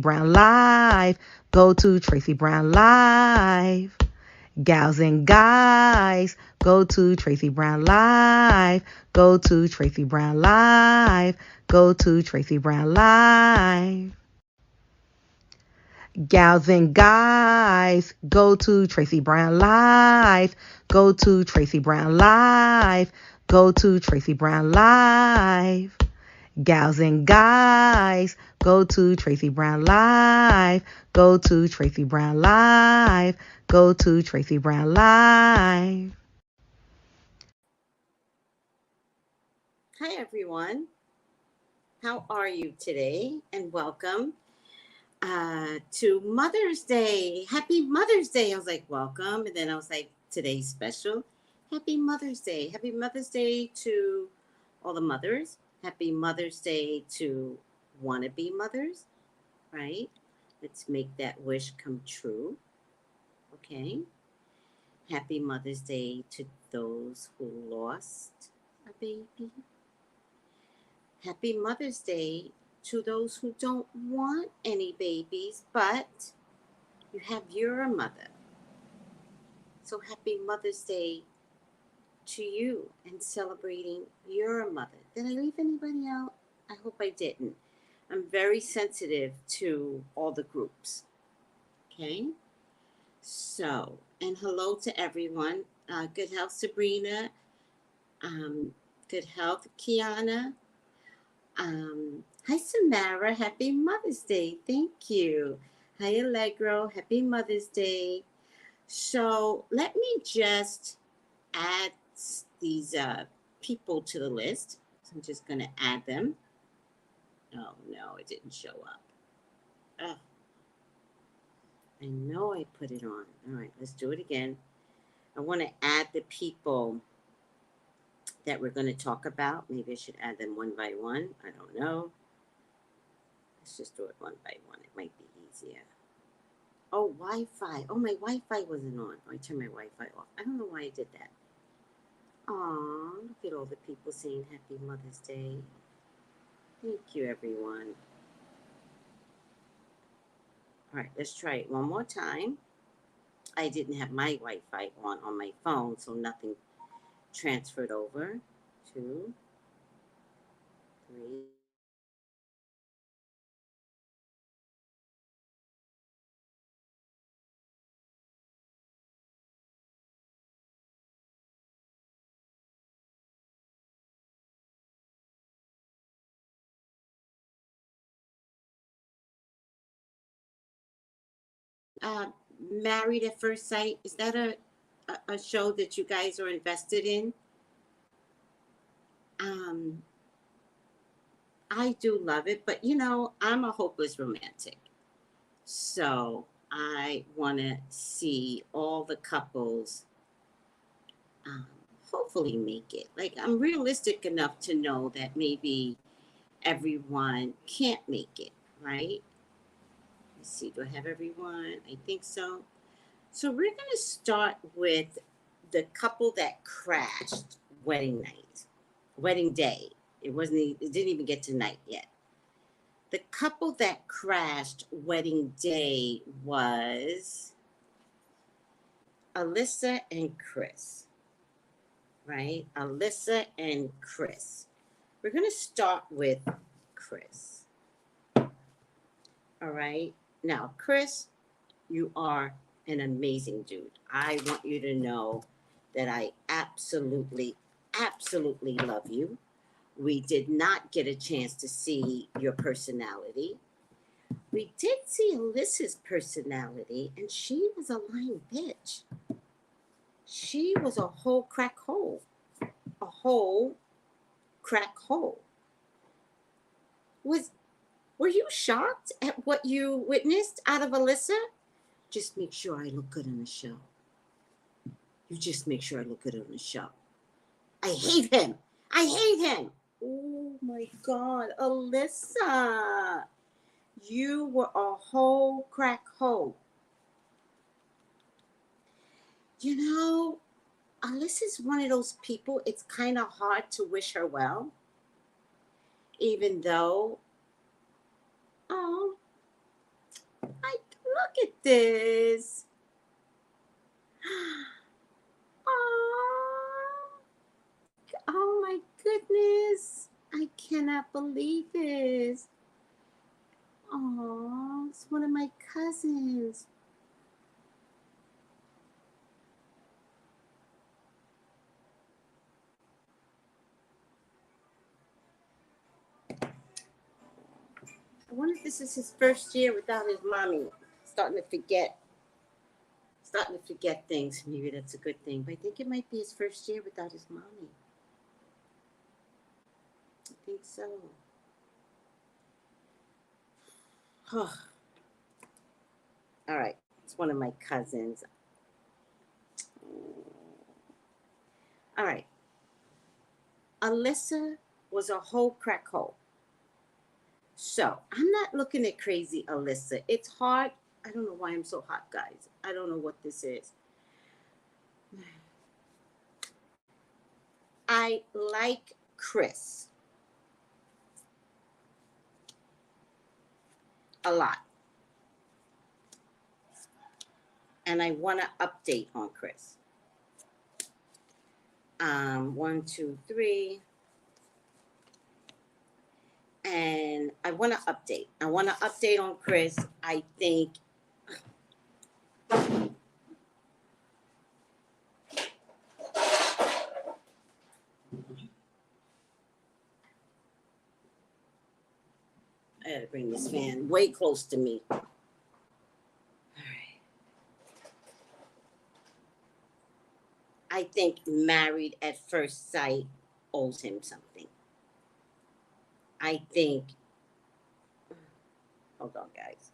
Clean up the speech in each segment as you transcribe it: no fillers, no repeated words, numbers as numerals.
Brown Live. Go to Tracey Brown Live. Gals and guys, go to Tracey Brown Live. Go to Tracey Brown Live. Go to Tracey Brown Live. Gals and guys, go to Tracey Brown Live. Go to Tracey Brown Live. Go to Tracey Brown Live. Gals and guys, go to Tracey Brown Live. Go to Tracey Brown Live. Go to Tracey Brown Live. Hi, everyone. How are you today? And welcome to Mother's Day. Happy Mother's Day. I was like, welcome. And then I was like, today's special. Happy Mother's Day. Happy Mother's Day to all the mothers. Happy Mother's Day to wannabe mothers, right? Let's make that wish come true. Okay. Happy Mother's Day to those who lost a baby. Happy Mother's Day to those who don't want any babies, but you have your mother. So happy Mother's Day to you and celebrating your mother. Did I leave anybody out? I hope I didn't. I'm very sensitive to all the groups. Okay? So, and hello to everyone. Good health, Sabrina. Good health, Kiana. Hi, Samara. Happy Mother's Day. Thank you. Hi, Allegro. Happy Mother's Day. So let me just add these people to the list. So I'm just going to add them. Oh, no, it didn't show up. Oh, I know I put it on. All right, let's do it again. I want to add the people that we're going to talk about. Maybe I should add them one by one. I don't know. Let's just do it one by one. It might be easier. Oh, Wi-Fi. Oh, my Wi-Fi wasn't on. Oh, I turned my Wi-Fi off. I don't know why I did that. Aw, look at all the people saying Happy Mother's Day. Thank you, everyone. All right, let's try it one more time. I didn't have my Wi-Fi on my phone, so nothing transferred over. 2, 3. Uh, Married at First Sight, is that a show that you guys are invested in? Um, I do love it, but I'm a hopeless romantic. So I want to see all the couples um, hopefully make it. Like, I'm realistic enough to know that maybe everyone can't make it, right? Let's see, do I have everyone? I think so. So we're going to start with the couple that crashed wedding night, wedding day. It didn't even get to night yet. The couple that crashed wedding day was Alyssa and Chris, right? Alyssa and Chris. We're going to start with Chris. All right. Now, Chris, you are an amazing dude. I want you to know that I absolutely, absolutely love you. We did not get a chance to see your personality. We did see Alyssa's personality, and she was a lying bitch. She was a whole crack hole. A whole crack hole. Were you shocked at what you witnessed out of Alyssa? Just make sure I look good on the show. You just make sure I look good on the show. I hate him. I hate him. Oh my God, Alyssa. You were a whole crack hole. Alyssa's one of those people, it's kind of hard to wish her well. Even though, oh, at this. Oh, oh my goodness. I cannot believe this. Oh, it's one of my cousins. I wonder if this is his first year without his mommy. Starting to forget. Starting to forget things. Maybe that's a good thing. But I think it might be his first year without his mommy. I think so. All right. It's one of my cousins. All right. Alyssa was a whole crack hole. So I'm not looking at crazy Alyssa. It's hard. I don't know why I'm so hot, guys. I don't know what this is. I like Chris a lot. And I want to update on Chris. 1, 2, 3. And I want to update. I want to update on Chris. I think I gotta bring this fan way close to me. All right. I think Married at First Sight owes him something. I think, hold on, guys.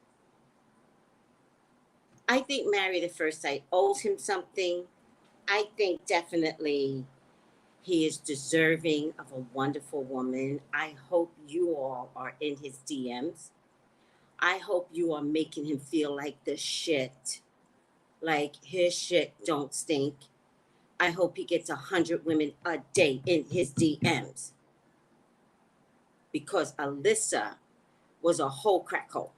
I think Married at First Sight owes him something. I think definitely he is deserving of a wonderful woman. I hope you all are in his DMs. I hope you are making him feel like the shit. Like his shit don't stink. I hope he gets 100 women a day in his DMs. Because Alyssa was a whole crack hole.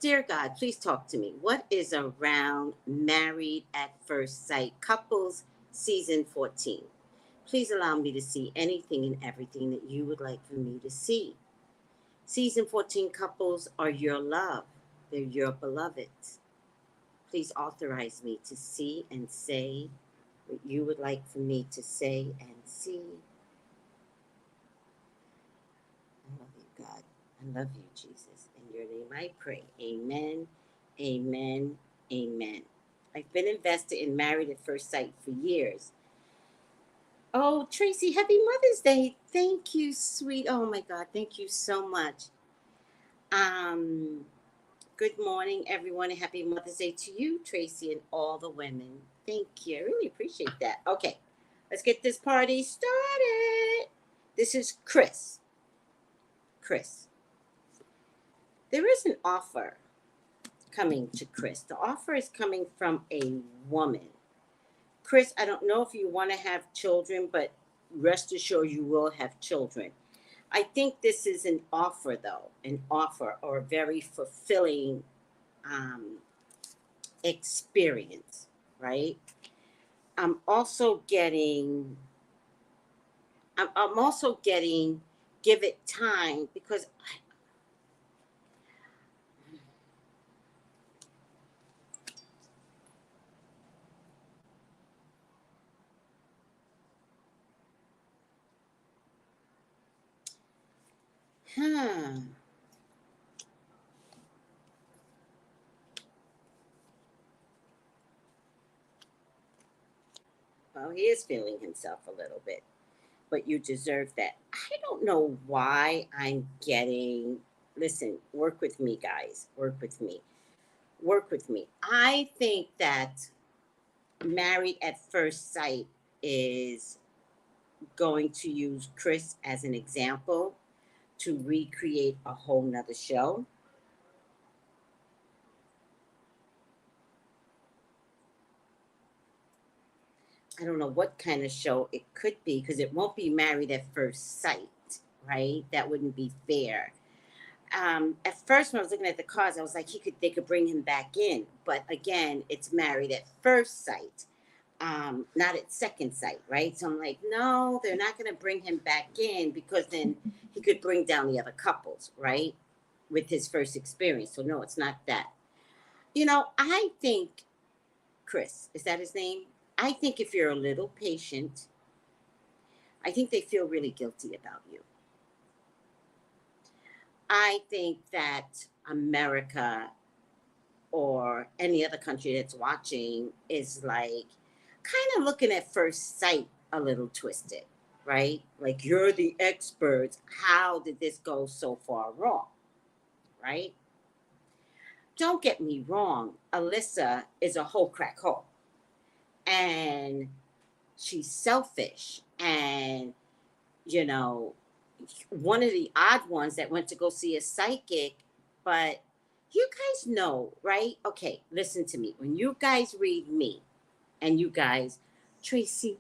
Dear God, please talk to me. What is around Married at First Sight Couples Season 14? Please allow me to see anything and everything that you would like for me to see. Season 14 couples are your love. They're your beloveds. Please authorize me to see and say what you would like for me to say and see. I love you, God. I love you, Jesus. In your name I pray. Amen, amen, amen. I've been invested in Married at First Sight for years. Oh, Tracey, happy Mother's Day. Thank you, sweet. Oh my God, thank you so much. Good morning, everyone, and happy Mother's Day to you, Tracey, and all the women. Thank you. I really appreciate that. Okay, let's get this party started. This is Chris. Chris. There is an offer coming to Chris. The offer is coming from a woman. Chris, I don't know if you want to have children, but rest assured you will have children. I think this is an offer, though, an offer or a very fulfilling experience, right? I'm also getting, I'm also getting, give it time because huh. Well, he is feeling himself a little bit, but you deserve that. I don't know why I'm getting, listen, work with me, guys, work with me. Work with me. I think that Married at First Sight is going to use Chris as an example to recreate a whole nother show. I don't know what kind of show it could be because it won't be Married at First Sight, right? That wouldn't be fair. At first, when I was looking at the cards, I was like, they could bring him back in. But again, it's married at first sight, not at second sight, right? So I'm like, no, they're not going to bring him back in because then he could bring down the other couples, right? With his first experience. So no, it's not that. I think Chris, is that his name? I think if you're a little patient, I think they feel really guilty about you. I think that America or any other country that's watching is like kind of looking at first sight a little twisted, right? Like, you're the experts. How did this go so far wrong, right? Don't get me wrong. Alyssa is a whole crack hole. And she's selfish. And, one of the odd ones that went to go see a psychic. But you guys know, right? Okay, listen to me. When you guys read me and you guys, Tracey,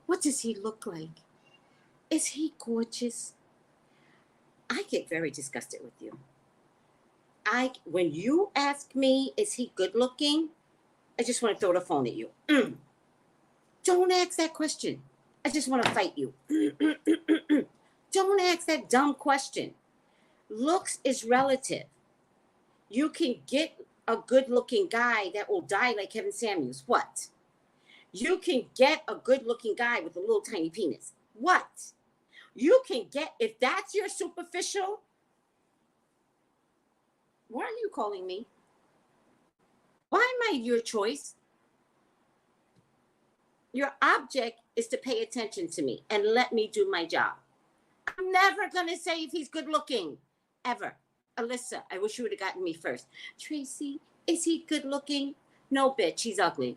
what does he look like? Is he gorgeous? I get very disgusted with you. When you ask me, is he good looking? I just want to throw the phone at you. Don't ask that question. I just want to fight you. Don't ask that dumb question. Looks is relative. You can get a good-looking guy that will die like Kevin Samuels. What? You can get a good-looking guy with a little tiny penis. What? You can get, if that's your superficial, why are you calling me? Why am I your choice? Your object is to pay attention to me and let me do my job. I'm never going to say if he's good looking, ever. Alyssa, I wish you would have gotten me first. Tracey, is he good looking? No, bitch, he's ugly.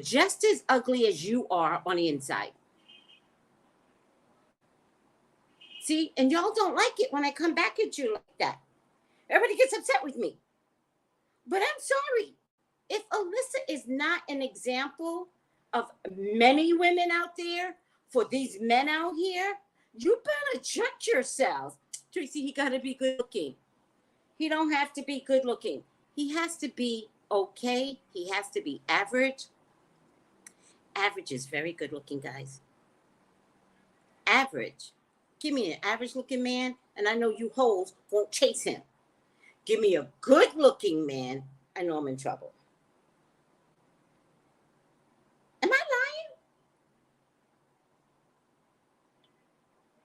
Just as ugly as you are on the inside. See, and y'all don't like it when I come back at you like that. Everybody gets upset with me. But I'm sorry. If Alyssa is not an example of many women out there for these men out here, you better check yourselves. Tracey, he got to be good looking. He don't have to be good looking. He has to be okay. He has to be average. Average is very good looking, guys. Average. Give me an average looking man, and I know you hoes won't chase him. Give me a good looking man, I know I'm in trouble. Am I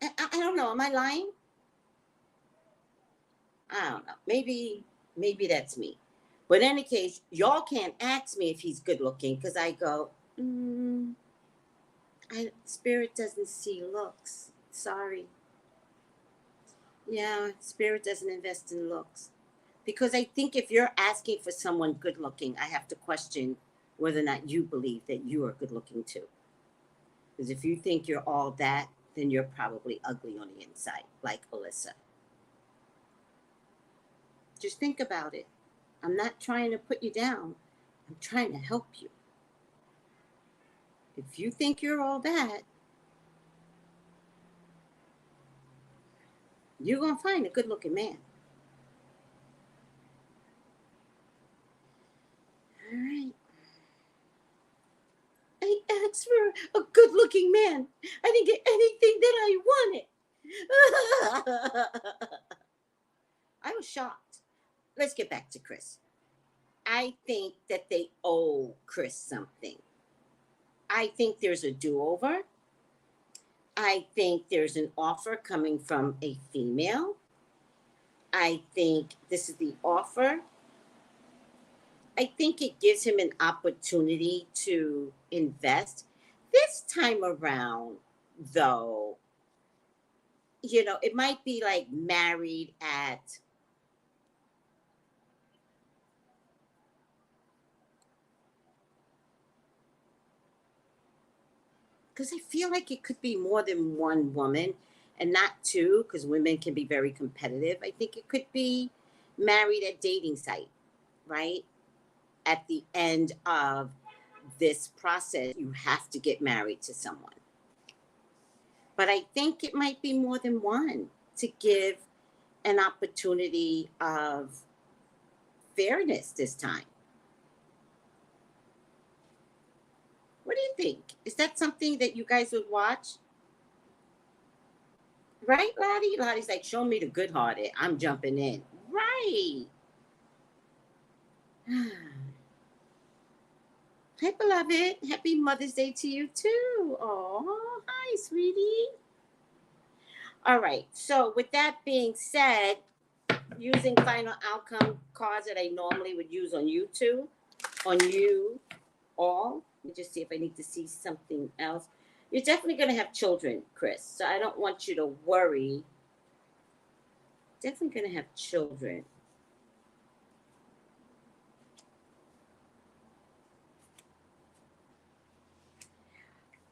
lying? I don't know. Am I lying? I don't know. Maybe that's me. But in any case, y'all can't ask me if he's good looking because I go, Spirit doesn't see looks. Sorry. Yeah, Spirit doesn't invest in looks. Because I think if you're asking for someone good looking, I have to question whether or not you believe that you are good looking too. Because if you think you're all that, then you're probably ugly on the inside, like Alyssa. Just think about it. I'm not trying to put you down. I'm trying to help you. If you think you're all that, you're going to find a good-looking man. All right. I asked for a good-looking man. I didn't get anything that I wanted. I was shocked. Let's get back to Chris. I think that they owe Chris something. I think there's a do-over. I think there's an offer coming from a female. I think this is the offer. I think it gives him an opportunity to invest. This time around, though, it might be like married at because I feel like it could be more than one woman and not two, because women can be very competitive. I think it could be married at dating site, right? At the end of this process, you have to get married to someone. But I think it might be more than one to give an opportunity of fairness this time. What do you think? Is that something that you guys would watch? Right, Lottie? Lottie's like, show me the good-hearted. I'm jumping in. Right. Hi, beloved. Happy Mother's Day to you, too. Oh, hi, sweetie. All right. So with that being said, using final outcome cards that I normally would use on YouTube, on you all. Let me just see if I need to see something else. You're definitely going to have children, Chris. So I don't want you to worry. Definitely going to have children.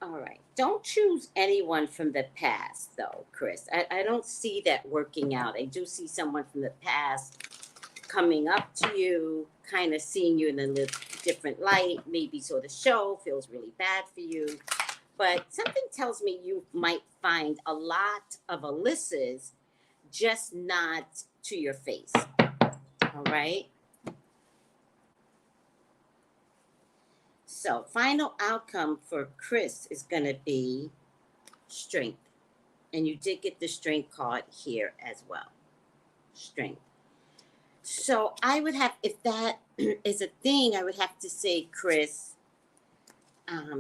All right. Don't choose anyone from the past, though, Chris. I don't see that working out. I do see someone from the past coming up to you, kind of seeing you in a little different light, maybe sort of show, feels really bad for you. But something tells me you might find a lot of Alyssas, just not to your face. All right? So, final outcome for Chris is going to be strength. And you did get the strength card here as well. Strength. So, I would have, if that is a thing, I would have to say, Chris,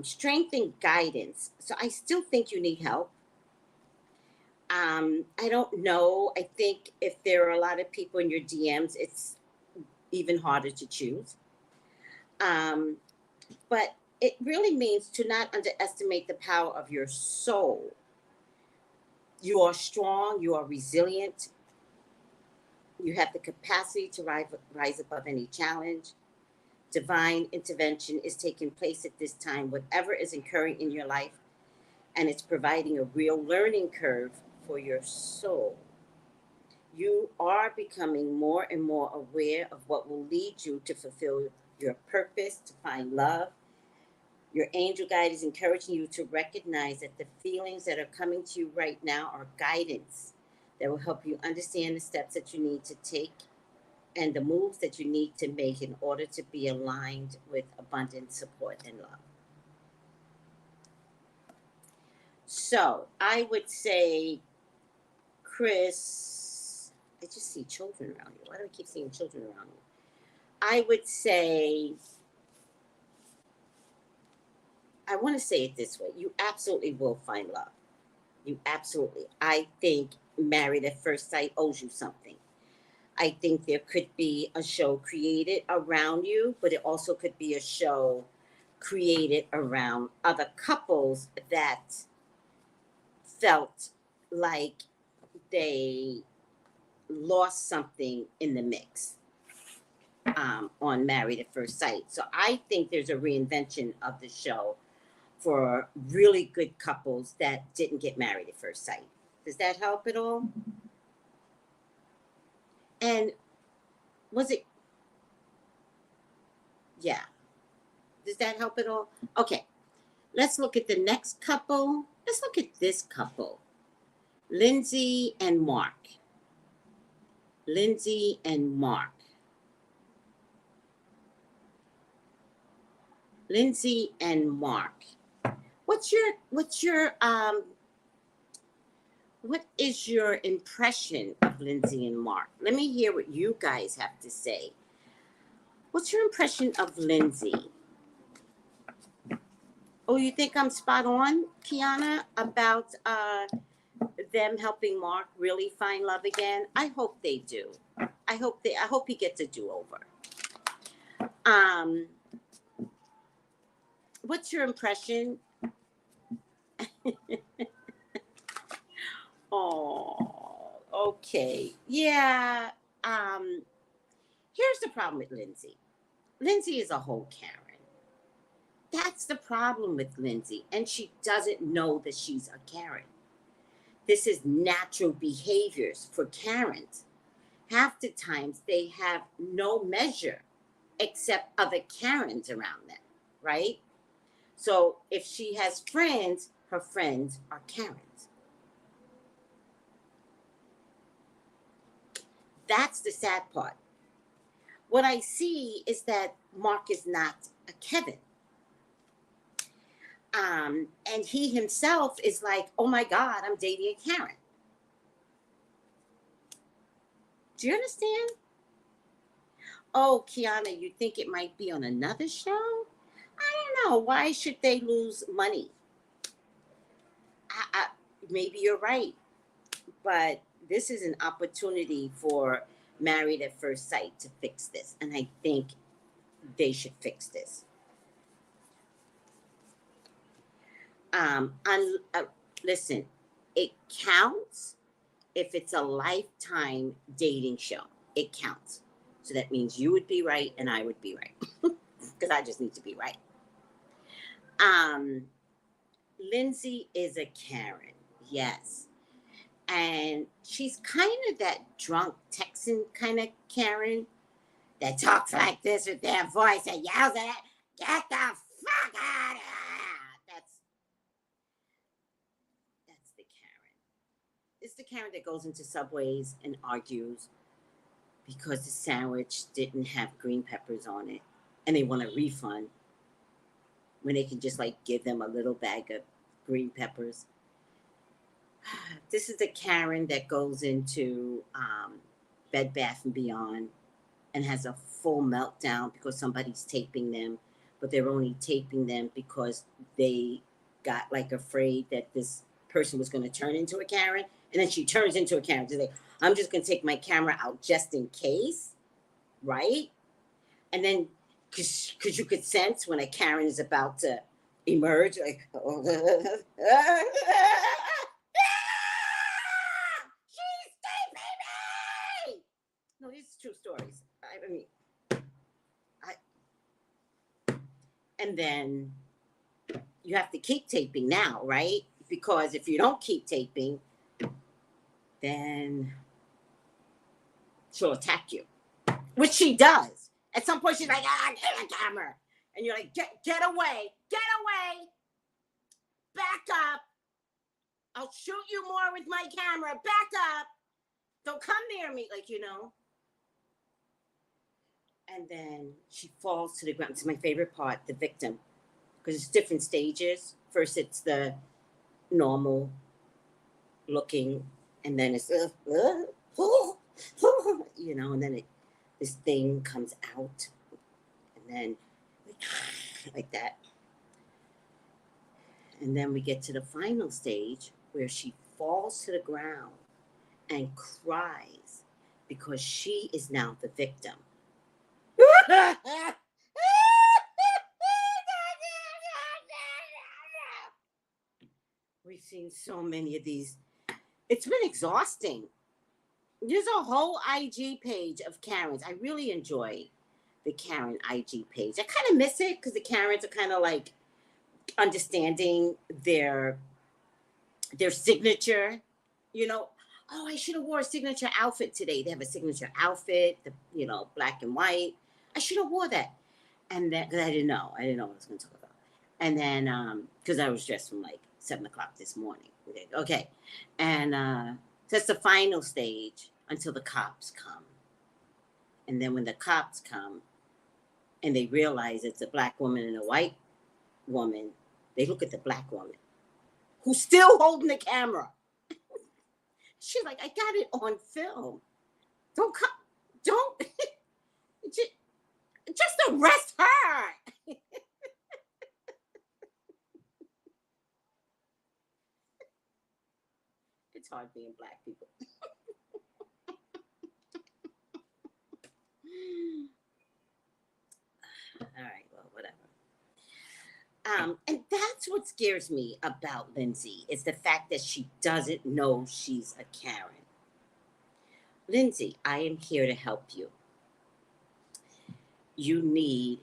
strength and guidance. So, I still think you need help. I don't know. I think if there are a lot of people in your DMs, it's even harder to choose. But it really means to not underestimate the power of your soul. You are strong, you are resilient, you have the capacity to rise above any challenge. Divine intervention is taking place at this time, whatever is occurring in your life, and it's providing a real learning curve for your soul. You are becoming more and more aware of what will lead you to fulfill your purpose, to find love. Your angel guide is encouraging you to recognize that the feelings that are coming to you right now are guidance that will help you understand the steps that you need to take and the moves that you need to make in order to be aligned with abundant support and love. So I would say, Chris, I just see children around you. Why do I keep seeing children around you? I would say, I want to say it this way. You absolutely will find love. You absolutely. I think Married at First Sight owes you something. I think there could be a show created around you, but it also could be a show created around other couples that felt like they lost something in the mix on Married at First Sight. So I think there's a reinvention of the show for really good couples that didn't get married at first sight. Does that help at all? And was it? Yeah. Does that help at all? Okay. Let's look at the next couple. Let's look at this couple. Lindsay and Mark. Lindsay and Mark. Lindsay and Mark. What is your impression of Lindsay and Mark? Let me hear what you guys have to say. What's your impression of Lindsay? Oh, you think I'm spot on, Kiana, about them helping Mark really find love again? I hope they do. I hope he gets a do-over. What's your impression? Oh, okay. Yeah. Here's the problem with Lindsay. Lindsay is a whole Karen. That's the problem with Lindsay. And she doesn't know that she's a Karen. This is natural behaviors for Karens. Half the times they have no measure except other Karens around them, right? So if she has friends, her friends are Karens. That's the sad part. What I see is that Mark is not a Kevin. And he himself is like, oh my God, I'm dating a Karen. Do you understand? Oh, Kiana, you think it might be on another show? I don't know. Why should they lose money? Maybe you're right. But this is an opportunity for Married at First Sight to fix this. And I think they should fix this. Listen, it counts if it's a lifetime dating show. It counts. So that means you would be right and I would be right. Because I just need to be right. Lindsay is a Karen. Yes. And she's kind of that drunk Texan kind of Karen that talks like this with their voice and yells at it, get the fuck out of here. That's the Karen. It's the Karen that goes into Subways and argues because the sandwich didn't have green peppers on it and they want a refund when they can just like give them a little bag of green peppers. This is the Karen that goes into Bed Bath & Beyond and has a full meltdown because somebody's taping them, but they're only taping them because they got like afraid that this person was going to turn into a Karen, and then she turns into a Karen. She's like, I'm just going to take my camera out just in case, right? And then, because you could sense when a Karen is about to emerge, like, oh, she's taping me! No, these are true stories. I mean, and then you have to keep taping now, right? Because if you don't keep taping, then she'll attack you, which she does. At some point, she's like, get a camera. And you're like, get away, back up. I'll shoot you more with my camera, back up. Don't come near me, like, you know. And then she falls to the ground. It's my favorite part, the victim, because it's different stages. First, it's the normal looking, and then it's, you know, and then this thing comes out, and then like that. And then we get to the final stage where she falls to the ground and cries because she is now the victim. We've seen so many of these. It's been exhausting. There's a whole IG page of Karens. I really enjoy the Karen IG page. I kind of miss it because the Karens are kind of like understanding their signature, you know. Oh, I should have wore a signature outfit today. They have a signature outfit, you know, black and white. I should have wore that. And then, because I didn't know what I was going to talk about. And then, because I was dressed from like 7 o'clock this morning. Okay. And so that's the final stage until the cops come. And then when the cops come and they realize it's a black woman and a white woman, they look at the black woman who's still holding the camera. She's like, I got it on film. Don't just arrest her. It's hard being black people. All right, well, whatever. And that's what scares me about Lindsay, is the fact that she doesn't know she's a Karen. Lindsay, I am here to help you. You need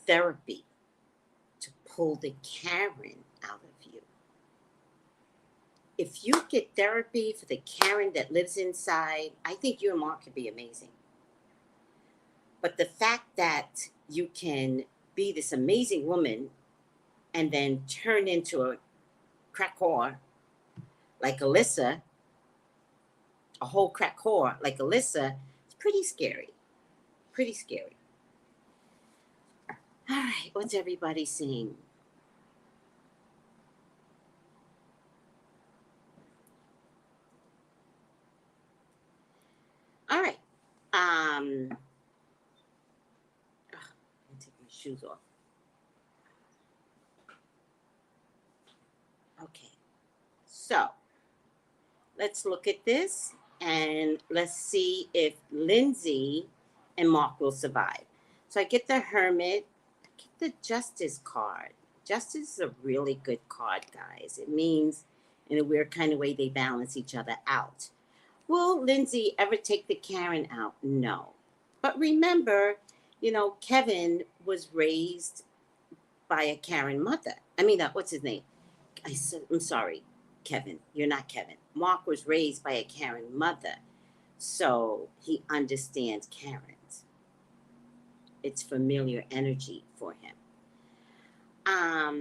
therapy to pull the Karen out of you. If you get therapy for the Karen that lives inside, I think you and Mark could be amazing. But the fact that you can be this amazing woman and then turn into a crack whore like Alyssa, a whole crack whore like Alyssa, it's pretty scary. Pretty scary. All right, what's everybody saying? All right. I'm gonna take my shoes off. Okay. So let's look at this and let's see if Lindsay and Mark will survive. So I get the Hermit, I get the Justice card. Justice is a really good card, guys. It means in a weird kind of way they balance each other out. Will Lindsay ever take the Karen out? No. But remember, Kevin was raised by a Karen mother. I mean, what's his name? I'm sorry, Kevin. You're not Kevin. Mark was raised by a Karen mother. So he understands Karens. It's familiar energy for him. I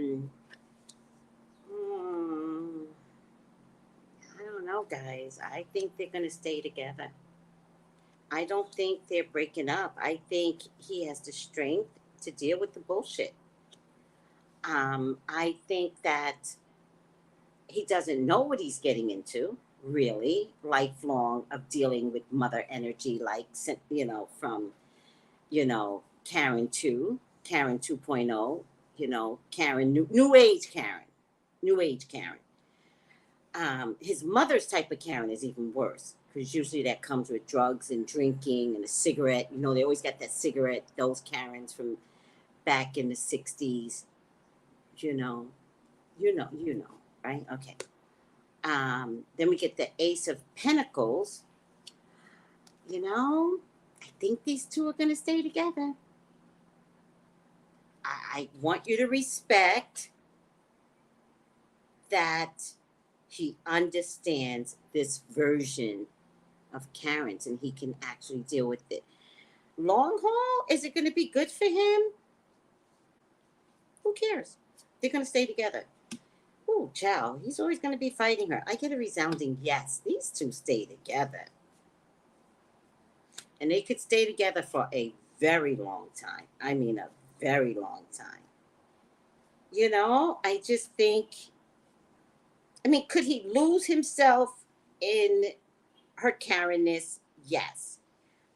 don't know, guys. I think they're going to stay together. I don't think they're breaking up. I think he has the strength to deal with the bullshit. I think that he doesn't know what he's getting into, really, lifelong of dealing with mother energy, like, from, Karen 2, Karen 2.0, Karen, new age Karen, new age Karen. His mother's type of Karen is even worse because usually that comes with drugs and drinking and a cigarette. They always got that cigarette, those Karens from back in the 60s, right? Okay. Then we get the Ace of Pentacles. I think these two are going to stay together. I want you to respect that he understands this version of Karen's and he can actually deal with it. Long haul, is it going to be good for him? Who cares? They're going to stay together. Ooh, child, he's always going to be fighting her. I get a resounding yes. These two stay together. And they could stay together for a very long time. I mean, a very long time. I just think, could he lose himself in her Karenness? Yes.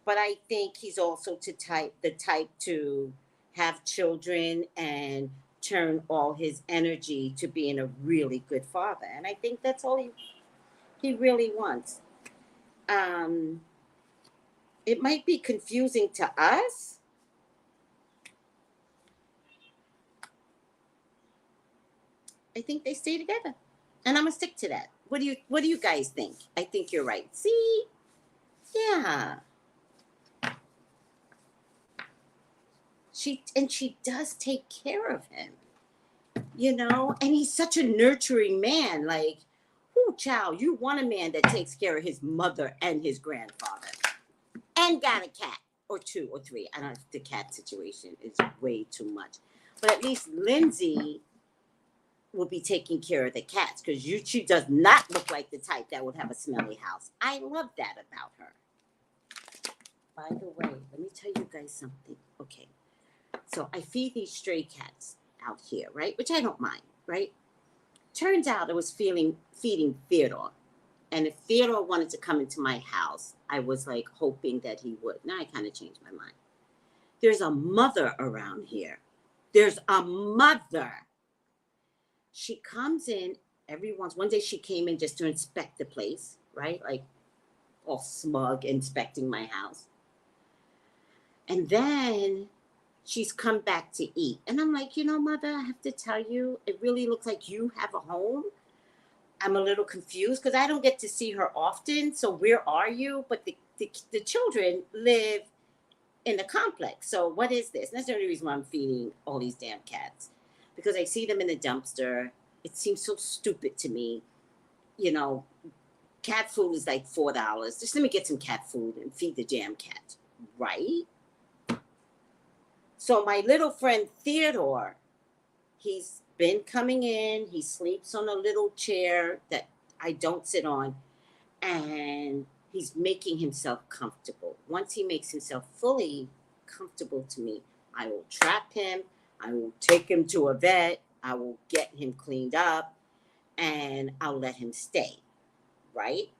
But I think he's also the type to have children and turn all his energy to being a really good father. And I think that's all he really wants. It might be confusing to us. I think they stay together. And I'm gonna stick to that. What do you guys think? I think you're right. See? Yeah. She does take care of him. And he's such a nurturing man. Like, whoo, child, you want a man that takes care of his mother and his grandfather. And got a cat. Or 2 or 3. I don't know if the cat situation is way too much. But at least Lindsay will be taking care of the cats because she does not look like the type that would have a smelly house. I love that about her. By the way, let me tell you guys something. Okay. So I feed these stray cats out here, right? Which I don't mind, right? Turns out I was feeding Theodore. And if Theodore wanted to come into my house, I was like hoping that he would. Now I kind of changed my mind. There's a mother around here. There's a mother. She comes in one day she came in just to inspect the place, right? Like all smug inspecting my house. And then she's come back to eat. And I'm like, mother, I have to tell you, it really looks like you have a home. I'm a little confused because I don't get to see her often. So where are you? But the children live in the complex. So what is this? And that's the only reason why I'm feeding all these damn cats. Because I see them in the dumpster. It seems so stupid to me. Cat food is like $4. Just let me get some cat food and feed the damn cat. Right? So my little friend Theodore, he's been coming in. He sleeps on a little chair that I don't sit on, and he's making himself comfortable. Once he makes himself fully comfortable to me, I will trap him. I will take him to a vet. I will get him cleaned up, and I'll let him stay, right?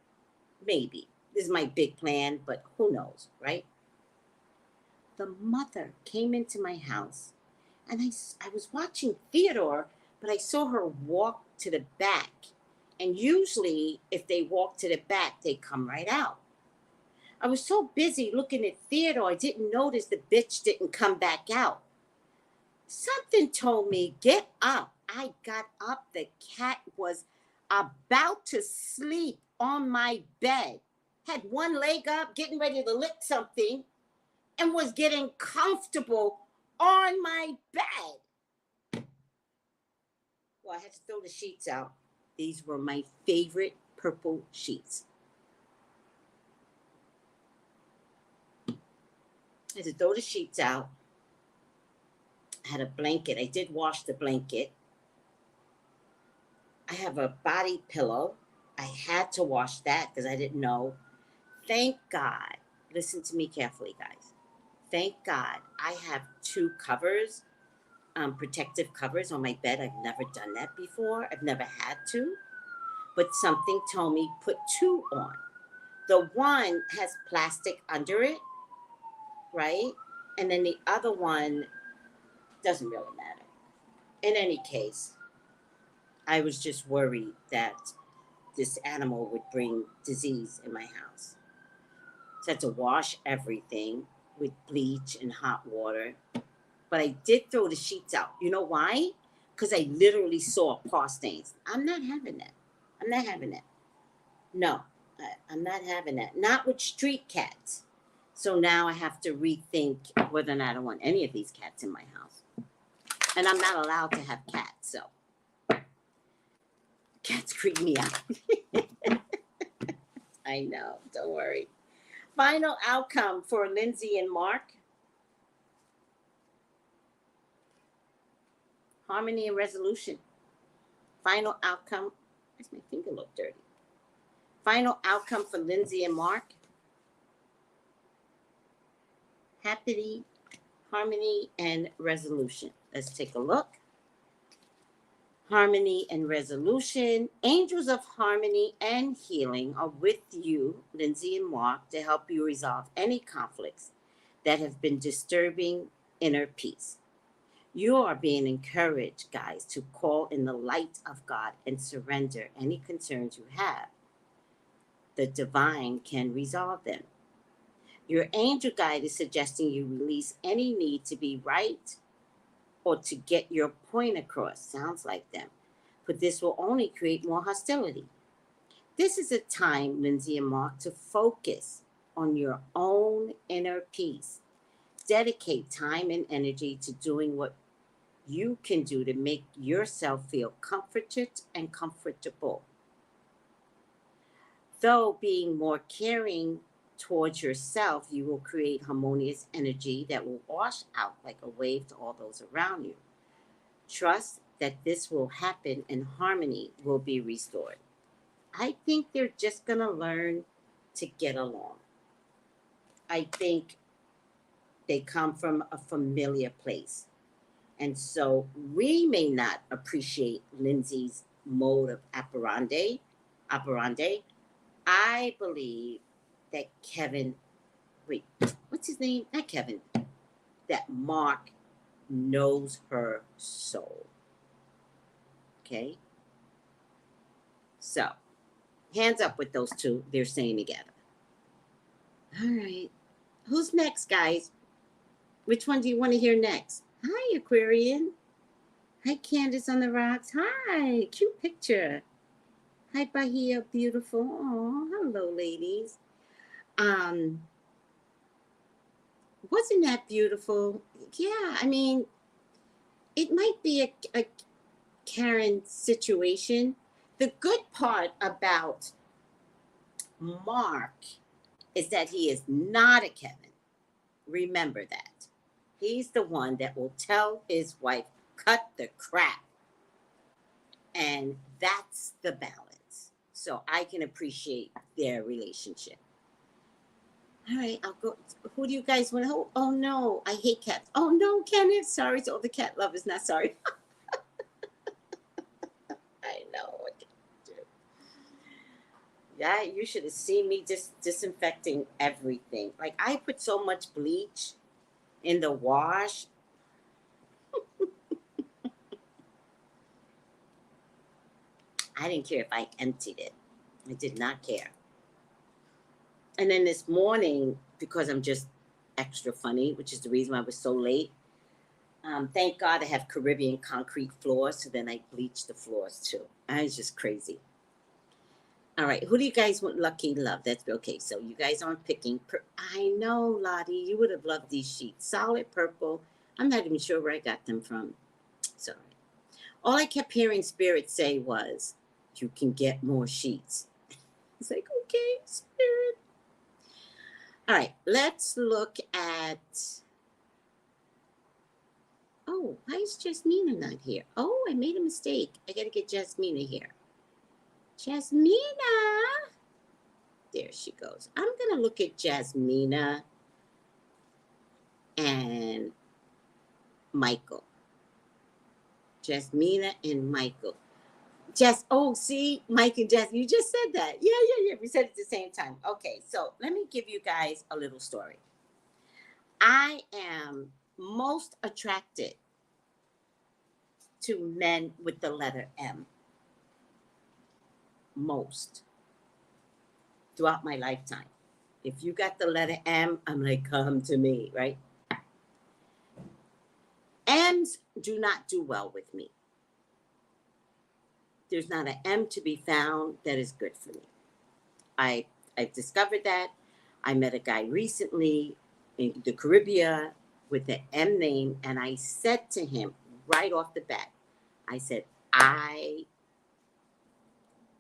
Maybe. This is my big plan, but who knows, right? The mother came into my house, and I was watching Theodore, but I saw her walk to the back. And usually, if they walk to the back, they come right out. I was so busy looking at Theodore, I didn't notice the bitch didn't come back out. Something told me, get up. I got up. The cat was about to sleep on my bed, had one leg up, getting ready to lick something, and was getting comfortable on my bed. Well, I had to throw the sheets out. These were my favorite purple sheets. I had to throw the sheets out. I had a blanket. I did wash the blanket. I have a body pillow. I had to wash that because I didn't know. Thank God. Listen to me carefully, guys. Thank God I have 2 covers, protective covers on my bed. I've never done that before. I've never had to. But something told me put 2 on. The one has plastic under it, right? And then the other one doesn't really matter. In any case, I was just worried that this animal would bring disease in my house. So I had to wash everything with bleach and hot water. But I did throw the sheets out. You know why? Because I literally saw paw stains. I'm not having that. I'm not having that. No, I'm not having that. Not with street cats. So now I have to rethink whether or not I want any of these cats in my house. And I'm not allowed to have cats, so cats creep me out. I know, don't worry. Final outcome for Lindsay and Mark. Harmony and resolution. Final outcome. Makes my finger look dirty. Final outcome for Lindsay and Mark. Happy, harmony, and resolution. Let's take a look. Harmony and resolution. Angels of harmony and healing are with you, Lindsay and Mark, to help you resolve any conflicts that have been disturbing inner peace. You are being encouraged, guys, to call in the light of God and surrender any concerns you have. The divine can resolve them. Your angel guide is suggesting you release any need to be right or to get your point across. Sounds like them. But this will only create more hostility. This is a time, Lindsay and Mark, to focus on your own inner peace. Dedicate time and energy to doing what you can do to make yourself feel comforted and comfortable. Though being more caring towards yourself, you will create harmonious energy that will wash out like a wave to all those around you. Trust that this will happen and harmony will be restored. I think they're just going to learn to get along. I think they come from a familiar place. And so we may not appreciate Lindsay's mode of operandi. I believe that what's his name? Not Kevin. That Mark knows her soul. Okay? So, hands up with those 2. They're staying together. All right. Who's next, guys? Which one do you want to hear next? Hi, Aquarian. Hi, Candace on the Rocks. Hi. Cute picture. Hi, Bahia. Beautiful. Oh, hello, ladies. Wasn't that beautiful? Yeah, I mean, it might be a Karen situation. The good part about Mark is that he is not a Kevin. Remember that. He's the one that will tell his wife, cut the crap. And that's the balance. So I can appreciate their relationship. All right, I'll go. Who do you guys want to? Oh no, I hate cats. Oh no, Kenneth. Sorry to all the cat lovers. Not sorry. I know. What can I do? Yeah, you should have seen me just disinfecting everything. Like I put so much bleach in the wash. I didn't care if I emptied it. I did not care. And then this morning, because I'm just extra funny, which is the reason why I was so late. Thank God I have Caribbean concrete floors, so then I bleached the floors too. I was just crazy. All right, who do you guys want lucky love? That's okay. So you guys aren't picking. I know, Lottie, you would have loved these sheets. Solid purple. I'm not even sure where I got them from. Sorry. All I kept hearing Spirit say was, you can get more sheets. It's like, okay, Spirit. All right, let's look at... Oh, why is Jasmina not here? Oh, I made a mistake. I got to get Jasmina here. Jasmina. There she goes. I'm going to look at Jasmina and Michael. Jasmina and Michael. Oh, see, Mike and Jess, you just said that. Yeah. We said it at the same time. Okay, so let me give you guys a little story. I am most attracted to men with the letter M. Most. Throughout my lifetime. If you got the letter M, I'm like, come to me, right? M's do not do well with me. There's not an M to be found that is good for me. I've discovered that. I met a guy recently in the Caribbean with the M name, and I said to him right off the bat, I said,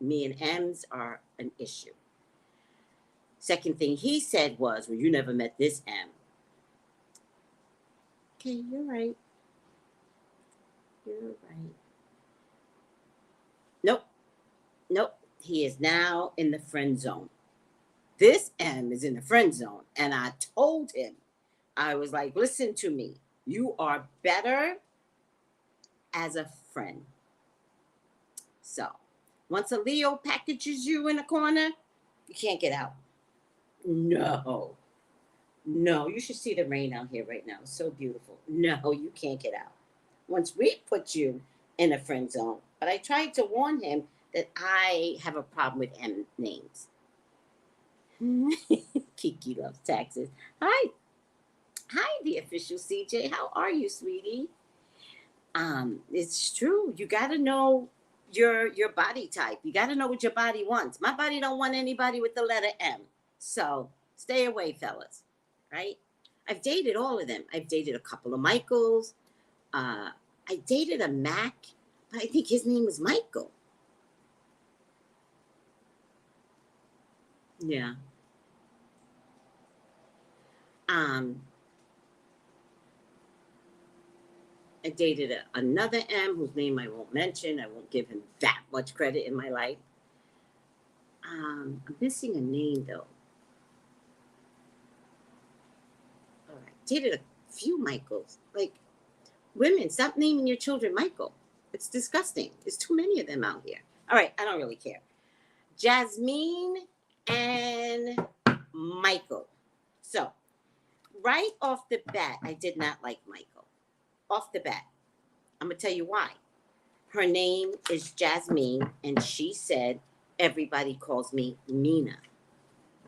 me and M's are an issue. Second thing he said was, well, you never met this M. Okay, you're right. You're right. Nope. He is now in the friend zone. This M is in the friend zone. And I told him, I was like, listen to me. You are better as a friend. So, once a Leo packages you in a corner, you can't get out. No, you should see the rain out here right now. It's so beautiful. No, you can't get out. Once we put you in a friend zone. But I tried to warn him that I have a problem with M names. Kiki loves taxes. Hi, the official CJ. How are you, sweetie? It's true. You got to know your body type. You got to know what your body wants. My body don't want anybody with the letter M. So stay away, fellas. Right? I've dated all of them. I've dated a couple of Michaels. I dated a Mac, but I think his name was Michael. Yeah. I dated another M whose name I won't mention. I won't give him that much credit in my life. I'm missing a name though. All right. Dated a few Michaels. Like, women, stop naming your children Michael. It's disgusting. There's too many of them out here. All right, I don't really care. Jasmine and Michael. So, right off the bat, I did not like Michael. Off the bat. I'm going to tell you why. Her name is Jasmine, and she said, everybody calls me Mina.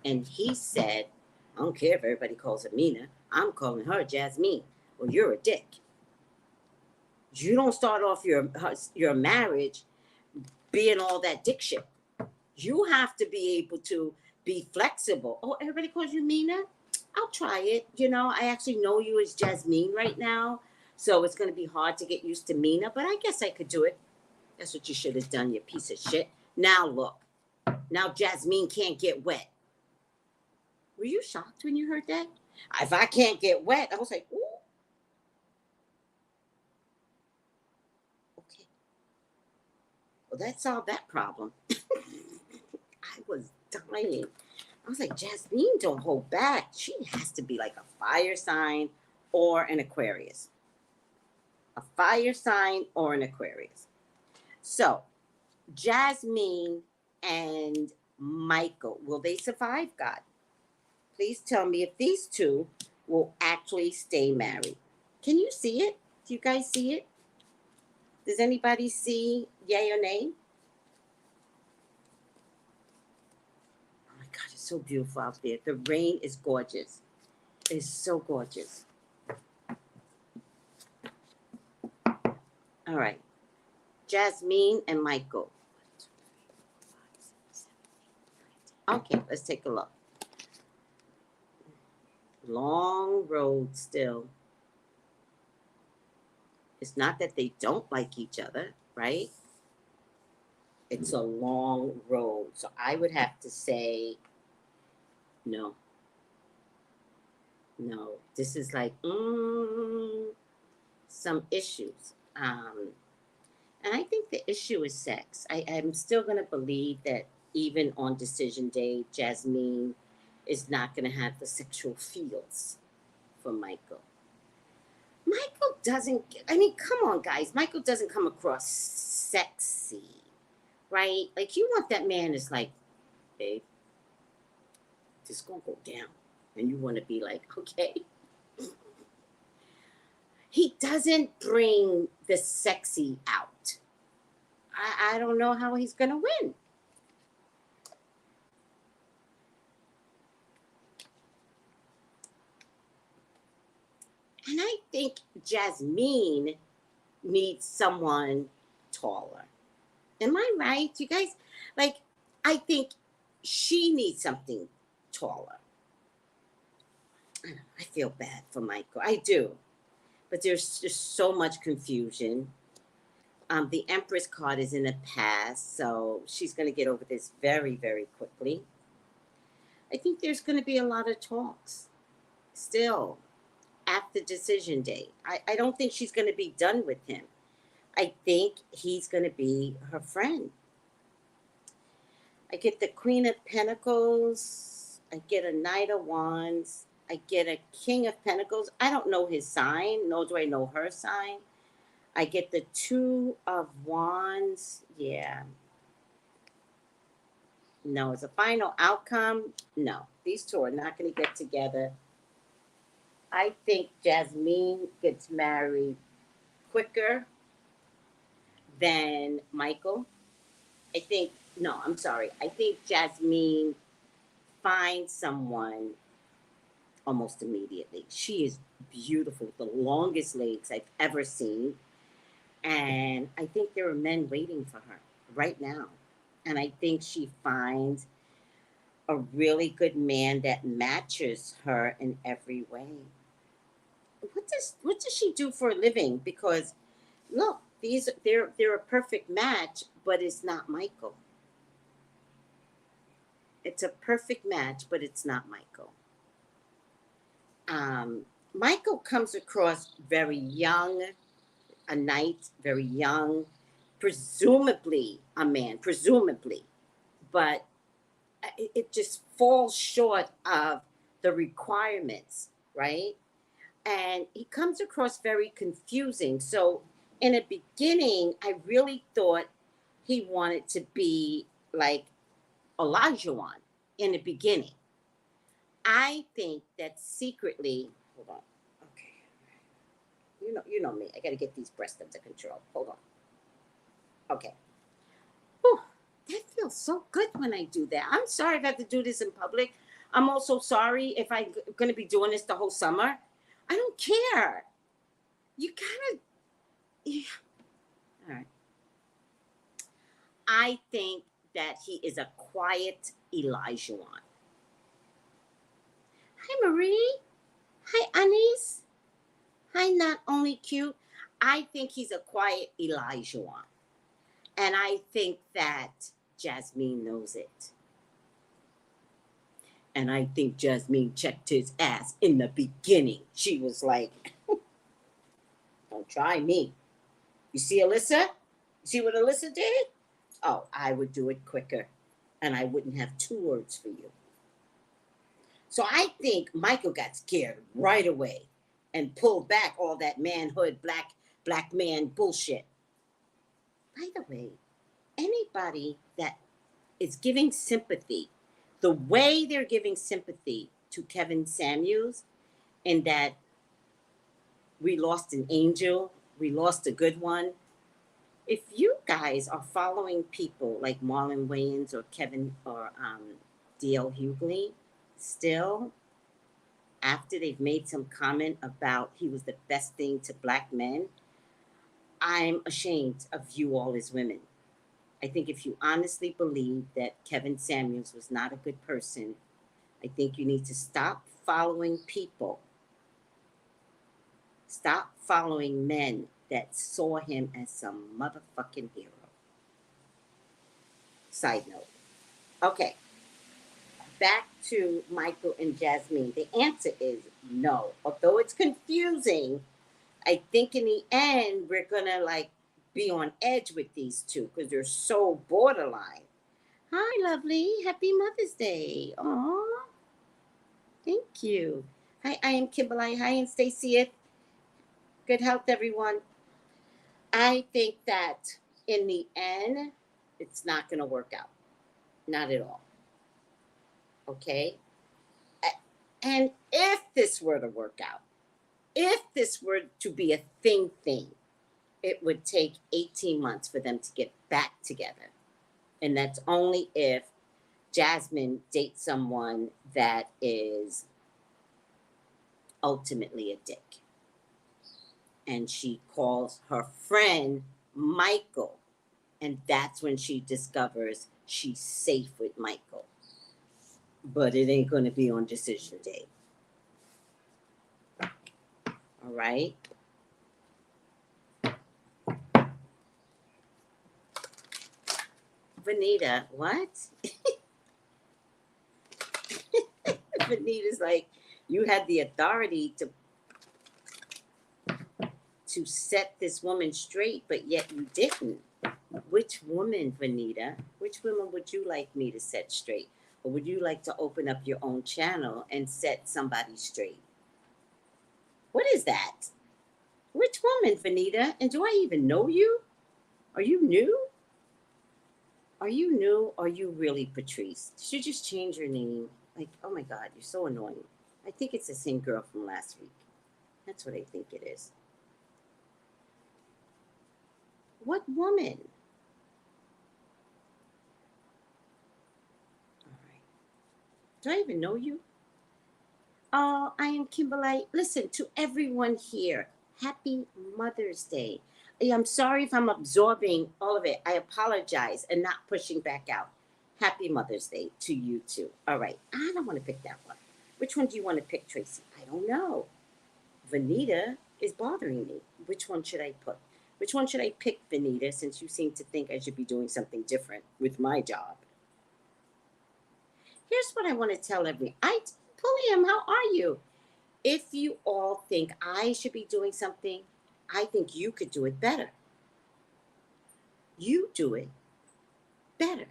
And he said, I don't care if everybody calls her Mina. I'm calling her Jasmine. Well, you're a dick. You don't start off your marriage being all that dick shit. You have to be able to be flexible. Oh, everybody calls you Mina? I'll try it. I actually know you as Jasmine right now. So it's going to be hard to get used to Mina, but I guess I could do it. That's what you should have done, you piece of shit. Now look. Now Jasmine can't get wet. Were you shocked when you heard that? If I can't get wet, I was like, ooh. Okay. Well, that solved that problem. I was dying. I was like, Jasmine, don't hold back. She has to be like a fire sign or an Aquarius. A fire sign or an Aquarius. So, Jasmine and Michael, will they survive, God? Please tell me if these two will actually stay married. Can you see it? Do you guys see it? Does anybody see yay or nay? Oh my God, it's so beautiful out there. The rain is gorgeous. It's so gorgeous. All right. Jasmine and Michael. Okay, let's take a look. Long road still. It's not that they don't like each other, right? It's a long road. So I would have to say no. No. This is like some issues. And I think the issue is sex. I'm still going to believe that even on decision day, Jasmine is not going to have the sexual feels for Michael. Michael doesn't, I mean, come on, guys. Michael doesn't come across sexy, right? Like, you want that man that's like, babe, this going to go down. And you want to be like, okay. He doesn't bring the sexy out. I don't know how he's going to win. And I think Jasmine needs someone taller. Am I right? You guys, like, I think she needs something taller. I feel bad for Michael. I do. But there's just so much confusion. The Empress card is in the past, so she's going to get over this very, very quickly. I think there's going to be a lot of talks still after decision day. I don't think she's going to be done with him. I think he's going to be her friend. I get the Queen of Pentacles. I get a Knight of Wands. I get a King of Pentacles. I don't know his sign, nor do I know her sign. I get the Two of Wands. Yeah. No, as a final outcome, no. These two are not going to get together. I think Jasmine gets married quicker than Michael. I think Jasmine finds someone almost immediately. She is beautiful, the longest legs I've ever seen. And I think there are men waiting for her right now. And I think she finds a really good man that matches her in every way. What does she do for a living? Because look, they're a perfect match, but it's not Michael. It's a perfect match, but it's not Michael. Michael comes across very young, a knight, very young, presumably a man, but it just falls short of the requirements, right? And he comes across very confusing. So in the beginning, I really thought he wanted to be like Olajuwon in the beginning. I think that secretly, hold on, okay, you know me. I got to get these breasts under control. Hold on. Okay. Whew, that feels so good when I do that. I'm sorry if I have to do this in public. I'm also sorry if I'm going to be doing this the whole summer. I don't care. You gotta, yeah. All right. I think that he is a quiet Elijah. Hi, Marie. Hi, Anis. Hi, not only cute. I think he's a quiet Elijah. And I think that Jasmine knows it. And I think Jasmine checked his ass in the beginning. She was like, don't try me. You see Alyssa? You see what Alyssa did? Oh, I would do it quicker, and I wouldn't have 2 words for you. So I think Michael got scared right away and pulled back all that manhood, black man bullshit. By the way, anybody that is giving sympathy, the way they're giving sympathy to Kevin Samuels, and that we lost an angel, we lost a good one. If you guys are following people like Marlon Wayans or Kevin or D.L. Hughley, still, after they've made some comment about he was the best thing to black men, I'm ashamed of you all as women. I think if you honestly believe that Kevin Samuels was not a good person, I think you need to stop following people. Stop following men that saw him as some motherfucking hero. Side note. Okay. Back to Michael and Jasmine. The answer is no. Although it's confusing, I think in the end we're gonna like be on edge with these two because they're so borderline. Hi, lovely. Happy Mother's Day. Aw. Thank you. Hi, I am Kimberly. Hi, I'm Stacey. Good health, everyone. I think that in the end, it's not going to work out. Not at all. Okay? And if this were to work out, if this were to be a thing, it would take 18 months for them to get back together. And that's only if Jasmine dates someone that is ultimately a dick. And she calls her friend Michael. And that's when she discovers she's safe with Michael. But it ain't going to be on decision day. All right? Vanita, what? Vanita's like, you had the authority to set this woman straight, but yet you didn't. Which woman, Vanita? Which woman would you like me to set straight? Or would you like to open up your own channel and set somebody straight? What is that? Which woman, Vanita? And do I even know you? Are you new? Are you new? Or are you really Patrice? Did you just change your name? Like, oh my God, you're so annoying. I think it's the same girl from last week. That's what I think it is. What woman? All right. Do I even know you? Oh, I am Kimberly. Listen, to everyone here, happy Mother's Day. I'm sorry if I'm absorbing all of it. I apologize and not pushing back out. Happy Mother's Day to you too. All right. I don't want to pick that one. Which one do you want to pick, Tracy? I don't know. Vanita is bothering me. Which one should I put? Which one should I pick, Vanita, since you seem to think I should be doing something different with my job? Here's what I want to tell everyone. Pulliam, how are you? If you all think I should be doing something, I think you could do it better. You do it better.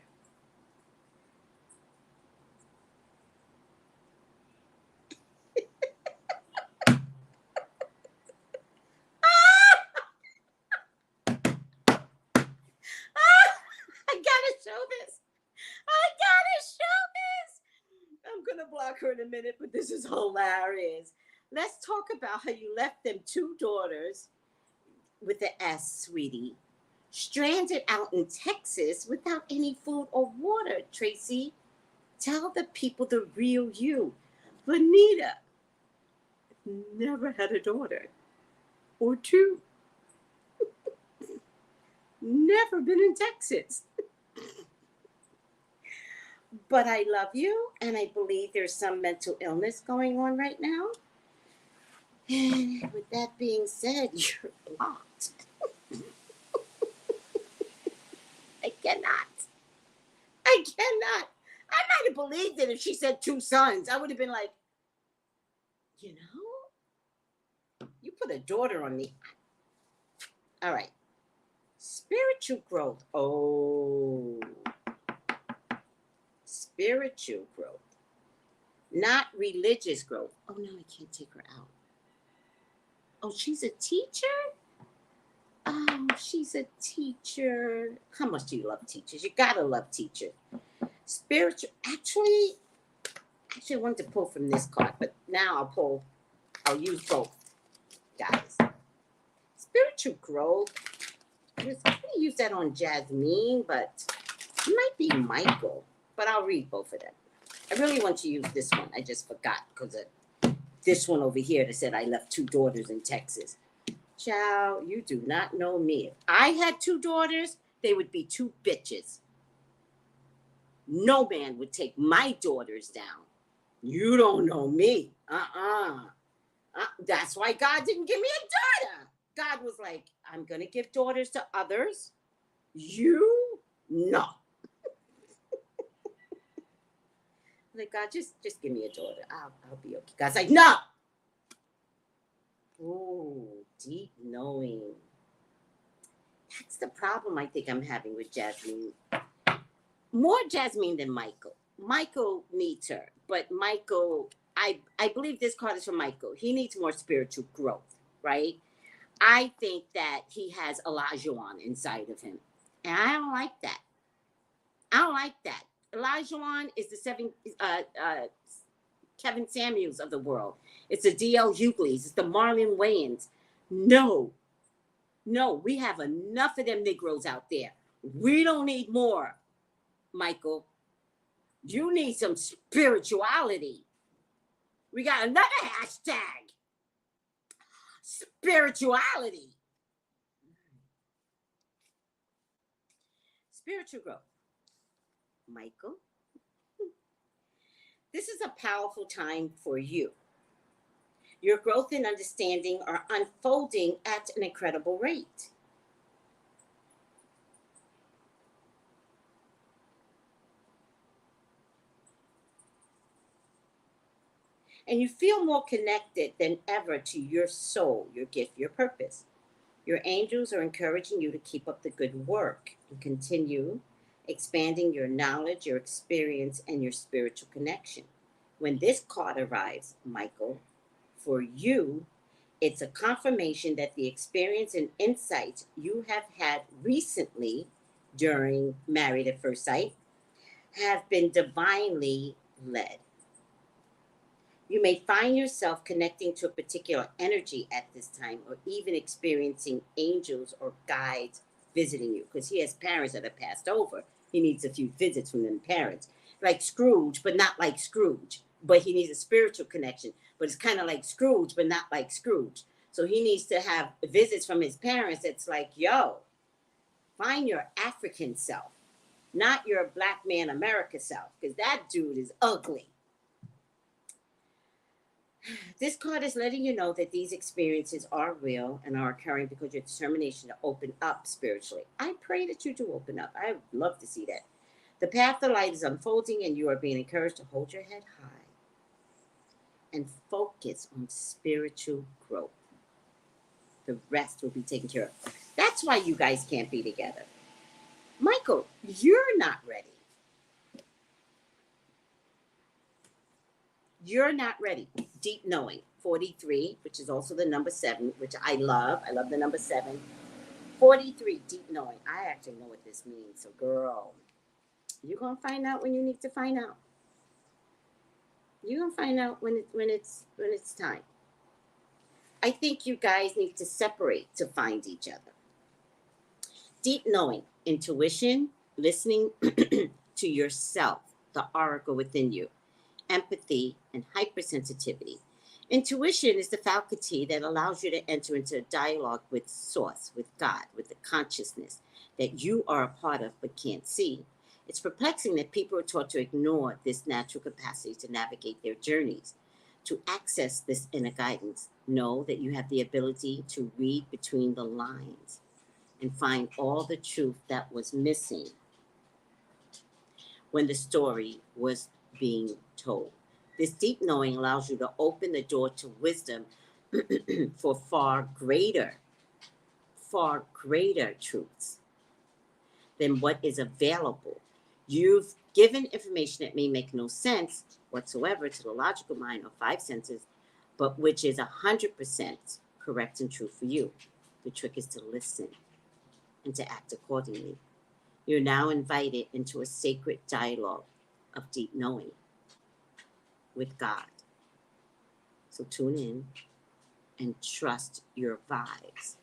I gotta show this. I'm gonna block her in a minute, but this is hilarious. Let's talk about how you left them 2 daughters with the S, sweetie, stranded out in Texas without any food or water, Tracy. Tell the people the real you. Vanita never had a daughter or 2. Never been in Texas. But I love you, and I believe there's some mental illness going on right now. And with that being said, you're blocked. I cannot. I might have believed it if she said 2 sons. I would have been like, you put a daughter on me. All right. Spiritual growth. Oh, spiritual growth, not religious growth. Oh, no, I can't take her out. Oh, she's a teacher? Oh, she's a teacher. How much do you love teachers? You gotta love teachers. Spiritual, actually, I wanted to pull from this card, but now I'll use both, guys. Spiritual growth. I was going to use that on Jasmine, but it might be Michael. But I'll read both of them. I really want to use this one. I just forgot because of this one over here that said I left 2 daughters in Texas. Child, you do not know me. If I had 2 daughters, they would be 2 bitches. No man would take my daughters down. You don't know me. That's why God didn't give me a daughter. God was like, I'm going to give daughters to others. You? No. Like, God, just give me a daughter. I'll be okay. God's like, no. Oh, deep knowing. That's the problem I think I'm having with Jasmine. More Jasmine than Michael. Michael needs her, but Michael, I believe this card is for Michael. He needs more spiritual growth, right? I think that he has Olajuwon inside of him, and I don't like that. I don't like that. Olajuwon is the Kevin Samuels of the world. It's the D.L. Hughley's. It's the Marlon Wayans. No, we have enough of them Negroes out there. We don't need more, Michael. You need some spirituality. We got another hashtag. Spirituality. Spiritual growth. Michael, this is a powerful time for you. Your growth and understanding are unfolding at an incredible rate. And you feel more connected than ever to your soul, your gift, your purpose. Your angels are encouraging you to keep up the good work and continue expanding your knowledge, your experience, and your spiritual connection. When this card arrives, Michael, for you, it's a confirmation that the experience and insights you have had recently during Married at First Sight have been divinely led. You may find yourself connecting to a particular energy at this time, or even experiencing angels or guides visiting you, because he has parents that have passed over. He needs a few visits from them parents. Like Scrooge, but not like Scrooge. But he needs a spiritual connection. But it's kind of like Scrooge, but not like Scrooge. So he needs to have visits from his parents that's like, yo, find your African self, not your Black man America self, because that dude is ugly. This card is letting you know that these experiences are real and are occurring because of your determination to open up spiritually. I pray that you do open up. I would love to see that. The path of light is unfolding, and you are being encouraged to hold your head high and focus on spiritual growth. The rest will be taken care of. That's why you guys can't be together. Michael, you're not ready. You're not ready. Deep knowing. 43, which is also the number 7, which I love. I love the number 7. 43, deep knowing. I actually know what this means. So, girl, you're going to find out when you need to find out. You're going to find out when it's time. I think you guys need to separate to find each other. Deep knowing, intuition, listening to yourself, the oracle within you, empathy, and hypersensitivity. Intuition is the faculty that allows you to enter into a dialogue with Source, with God, with the consciousness that you are a part of but can't see. It's perplexing that people are taught to ignore this natural capacity to navigate their journeys. To access this inner guidance, know that you have the ability to read between the lines and find all the truth that was missing when the story was being told. This deep knowing allows you to open the door to wisdom for far greater truths than what is available. You've given information that may make no sense whatsoever to the logical mind or five senses, but which is 100% correct and true for you. The trick is to listen and to act accordingly. You're now invited into a sacred dialogue of deep knowing with God. So tune in and trust your vibes.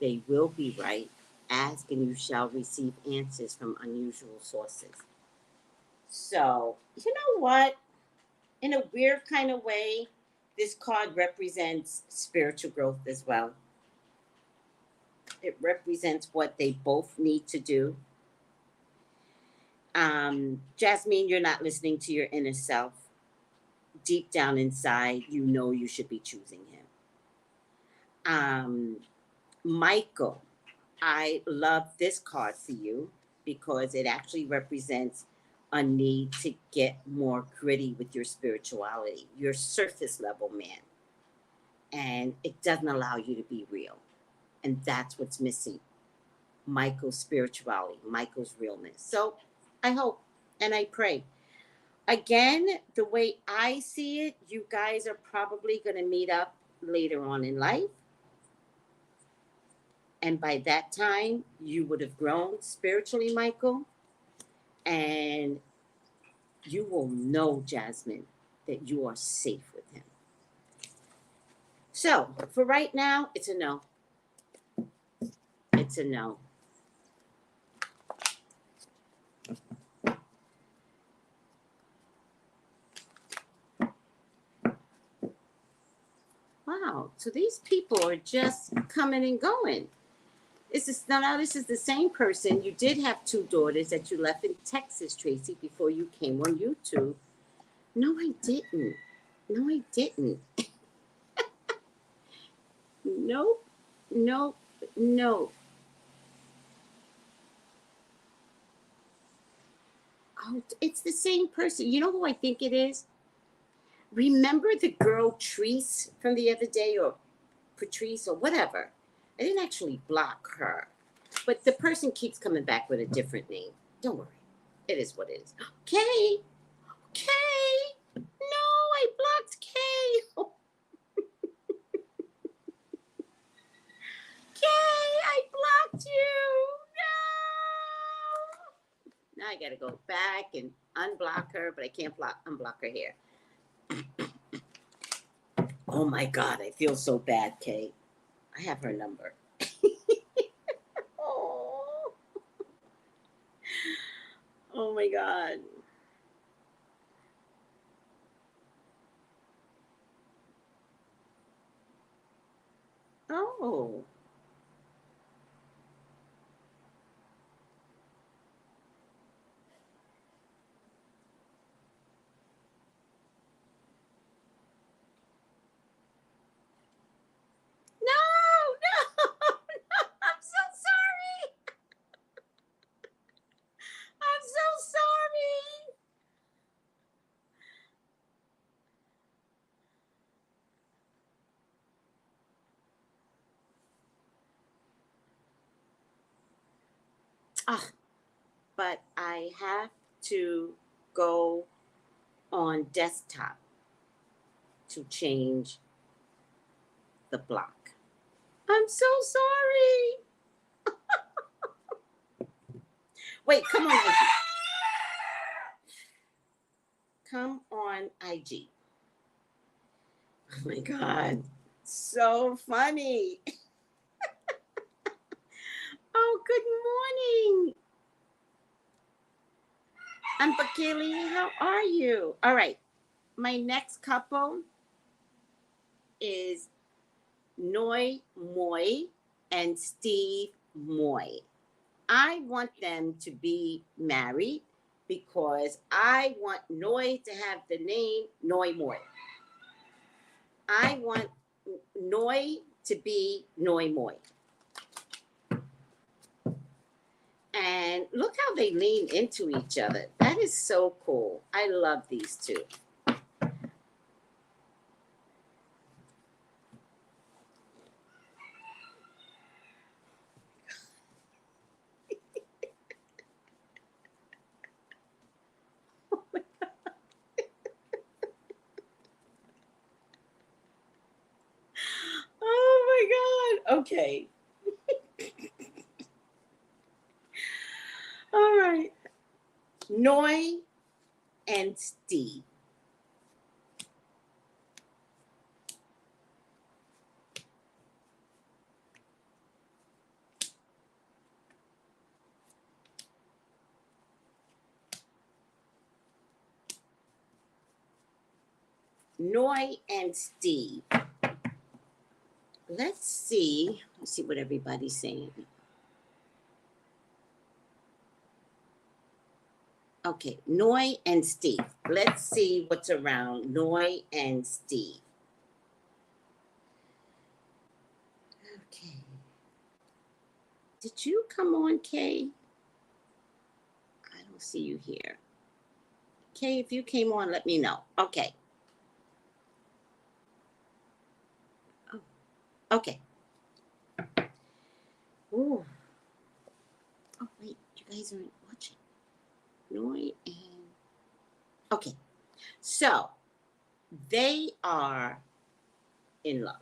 They will be right. Ask and you shall receive answers from unusual sources. So, you know what? In a weird kind of way, this card represents spiritual growth as well. It represents what they both need to do. Jasmine, you're not listening to your inner self. Deep down inside, you know you should be choosing him. Michael, I love this card for you because it actually represents a need to get more gritty with your spirituality. You're surface level man, and it doesn't allow you to be real. And that's what's missing. Michael's spirituality, Michael's realness. So I hope and I pray. Again, the way I see it, you guys are probably going to meet up later on in life. And by that time, you would have grown spiritually, Michael. And you will know, Jasmine, that you are safe with him. So, for right now, it's a no. It's a no. Wow. So these people are just coming and going. This is the same person. You did have two daughters that you left in Texas, Tracey, before you came on YouTube. No, I didn't. No, I didn't. Nope. Nope. Nope. Oh, it's the same person. You know who I think it is? Remember the girl Treese from the other day, or Patrice, or whatever? I didn't actually block her, but the person keeps coming back with a different name. Don't worry. It is what it is. Kay! Kay! No, I blocked Kay! Kay, I blocked you! No! Now I gotta go back and unblock her, but I can't unblock her here. Oh my God, I feel so bad, Kay. I have her number. Oh. Oh my God. Oh. No, no, no. I'm so sorry. I'm so sorry. Ah, but I have to go on desktop to change the block. I'm so sorry. Wait, come on, IG. Come on, IG. Oh my God. So funny. Oh, good morning. I'm Bakili. How are you? All right. My next couple is Noi Moy and Steve Moy. I want them to be married because I want Noi to have the name Noi Moy. I want Noi to be Noi Moy. And look how they lean into each other. That is so cool. I love these two. Okay. All right. Noi and Steve. Noi and Steve. Let's see what everybody's saying. Okay, Noi and Steve. Let's see what's around Noi and Steve. Okay. Did you come on, Kay? I don't see you here. Kay, if you came on, let me know. Okay. Oh, okay. Ooh. Oh, wait. You guys aren't watching. Noi and... Okay. So, they are in love.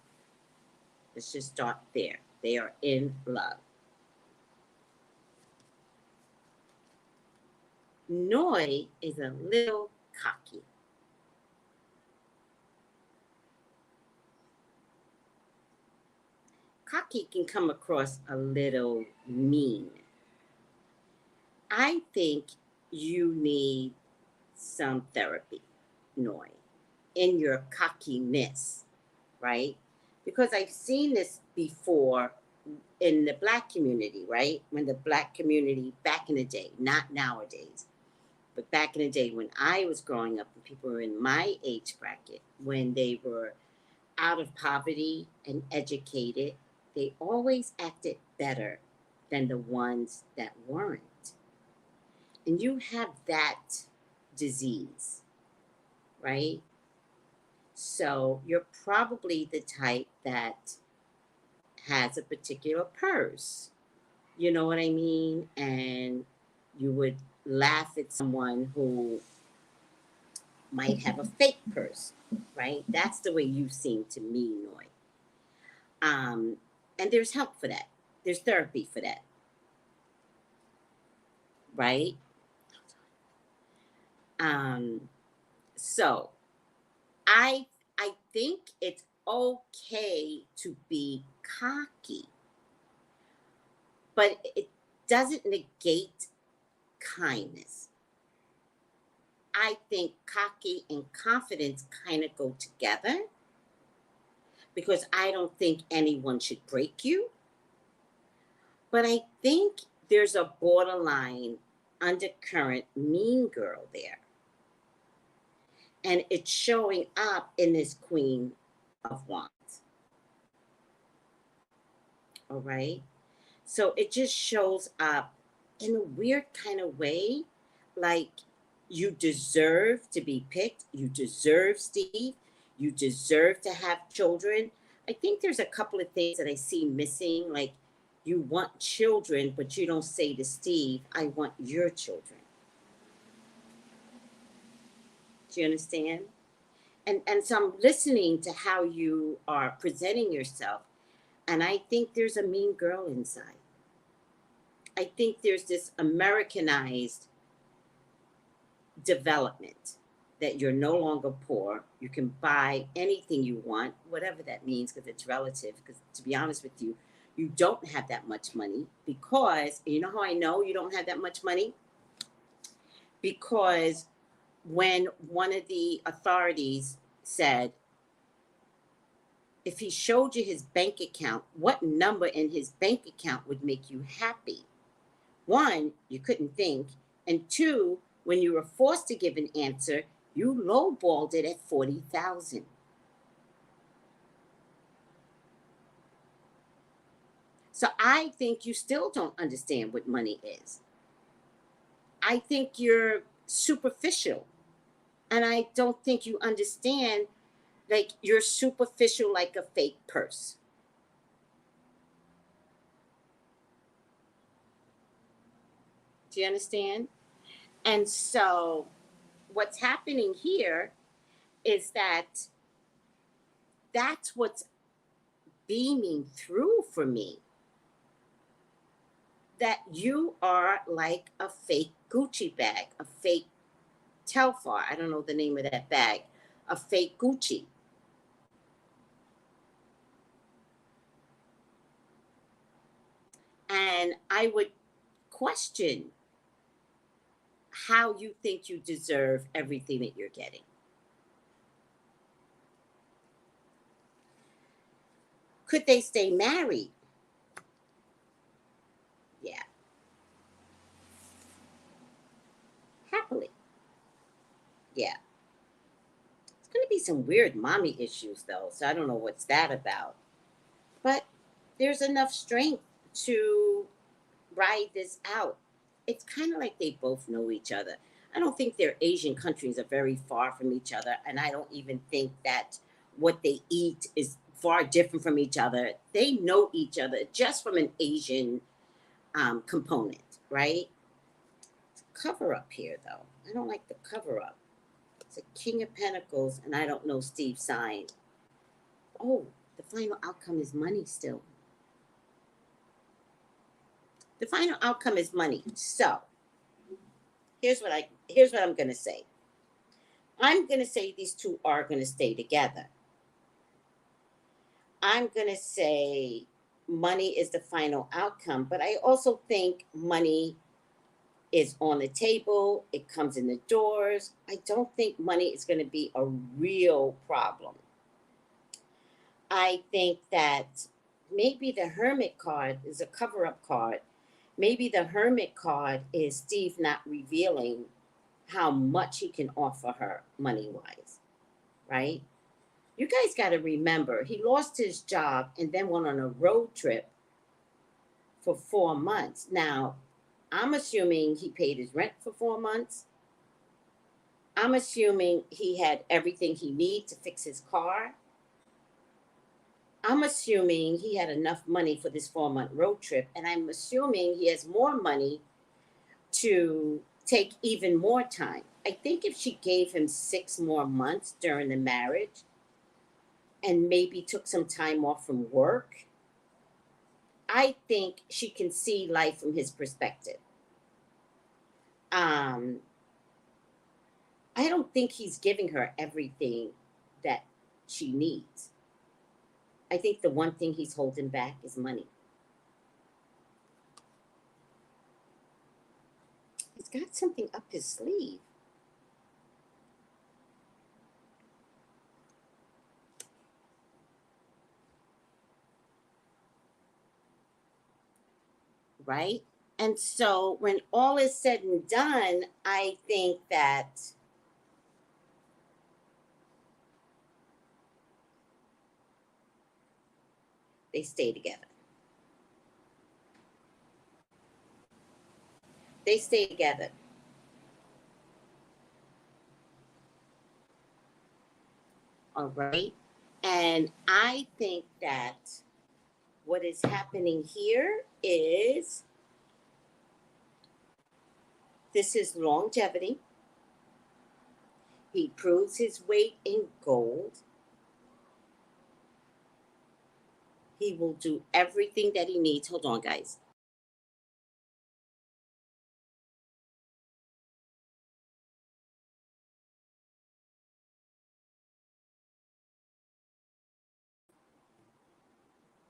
Let's just start there. They are in love. Noi is a little cocky. Cocky can come across a little mean. I think you need some therapy, Noi, in your cockiness, right? Because I've seen this before in the Black community, right? When the Black community back in the day, not nowadays, but back in the day when I was growing up and people were in my age bracket, when they were out of poverty and educated, they always acted better than the ones that weren't. And you have that disease, right? So you're probably the type that has a particular purse. You know what I mean? And you would laugh at someone who might have a fake purse, right? That's the way you seem to me, Noi. And there's help for that. There's therapy for that, right? Um, so I I think it's okay to be cocky, but it doesn't negate kindness. I think cocky and confidence kind of go together because I don't think anyone should break you. But I think there's a borderline undercurrent mean girl there. And it's showing up in this Queen of Wands. All right. So it just shows up in a weird kind of way, like you deserve to be picked. You deserve Steve. You deserve to have children. I think there's a couple of things that I see missing, like you want children, but you don't say to Steve, I want your children. Do you understand? And so I'm listening to how you are presenting yourself, and I think there's a mean girl inside. I think there's this Americanized development that you're no longer poor. You can buy anything you want, whatever that means, because it's relative. Because to be honest with you, you don't have that much money because, you know how I know you don't have that much money? Because when one of the authorities said, if he showed you his bank account, what number in his bank account would make you happy? One, you couldn't think. And two, when you were forced to give an answer, you lowballed it at 40,000. So I think you still don't understand what money is. I think you're superficial. And I don't think you understand, like, you're superficial like a fake purse. Do you understand? And so what's happening here is that that's what's beaming through for me that you are like a fake Gucci bag, a fake Telfar. I don't know the name of that bag. A fake Gucci. And I would question how you think you deserve everything that you're getting. Could they stay married? Yeah. Happily. Yeah. It's going to be some weird mommy issues, though, so I don't know what's that about. But there's enough strength to ride this out. It's kind of like they both know each other. I don't think their Asian countries are very far from each other, and I don't even think that what they eat is far different from each other. They know each other just from an Asian component, right? It's a cover up here, though. I don't like the cover up. It's a King of Pentacles, and I don't know Steve's sign. Oh, the final outcome is money still. The final outcome is money. So here's what I'm gonna say. I'm gonna say these two are gonna stay together. I'm gonna say money is the final outcome, but I also think money is on the table. It comes in the doors. I don't think money is gonna be a real problem. I think that maybe the Hermit card is a cover-up card. Maybe the Hermit card is Steve not revealing how much he can offer her money-wise, right? You guys got to remember, he lost his job and then went on a road trip for 4 months. Now, I'm assuming he paid his rent for 4 months. I'm assuming he had everything he needed to fix his car. I'm assuming he had enough money for this 4-month road trip, and I'm assuming he has more money to take even more time. I think if she gave him 6 more months during the marriage and maybe took some time off from work, I think she can see life from his perspective. I don't think he's giving her everything that she needs. I think the one thing he's holding back is money. He's got something up his sleeve. Right? And so when all is said and done, I think that they stay together. They stay together. All right. And I think that what is happening here is this is longevity. He proves his weight in gold. He will do everything that he needs. Hold on, guys.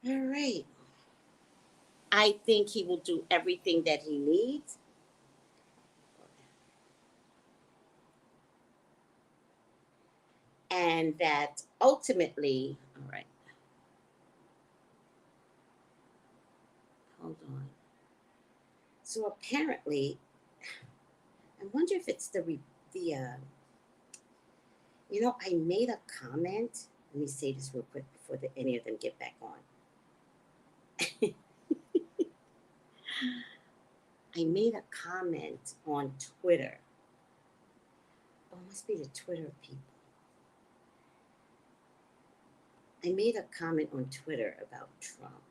All right. I think he will do everything that he needs. And that ultimately, all right, hold on. So apparently, I wonder if it's I made a comment. Let me say this real quick before any of them get back on. I made a comment on Twitter. Oh, it must be the Twitter people. I made a comment on Twitter about Trump.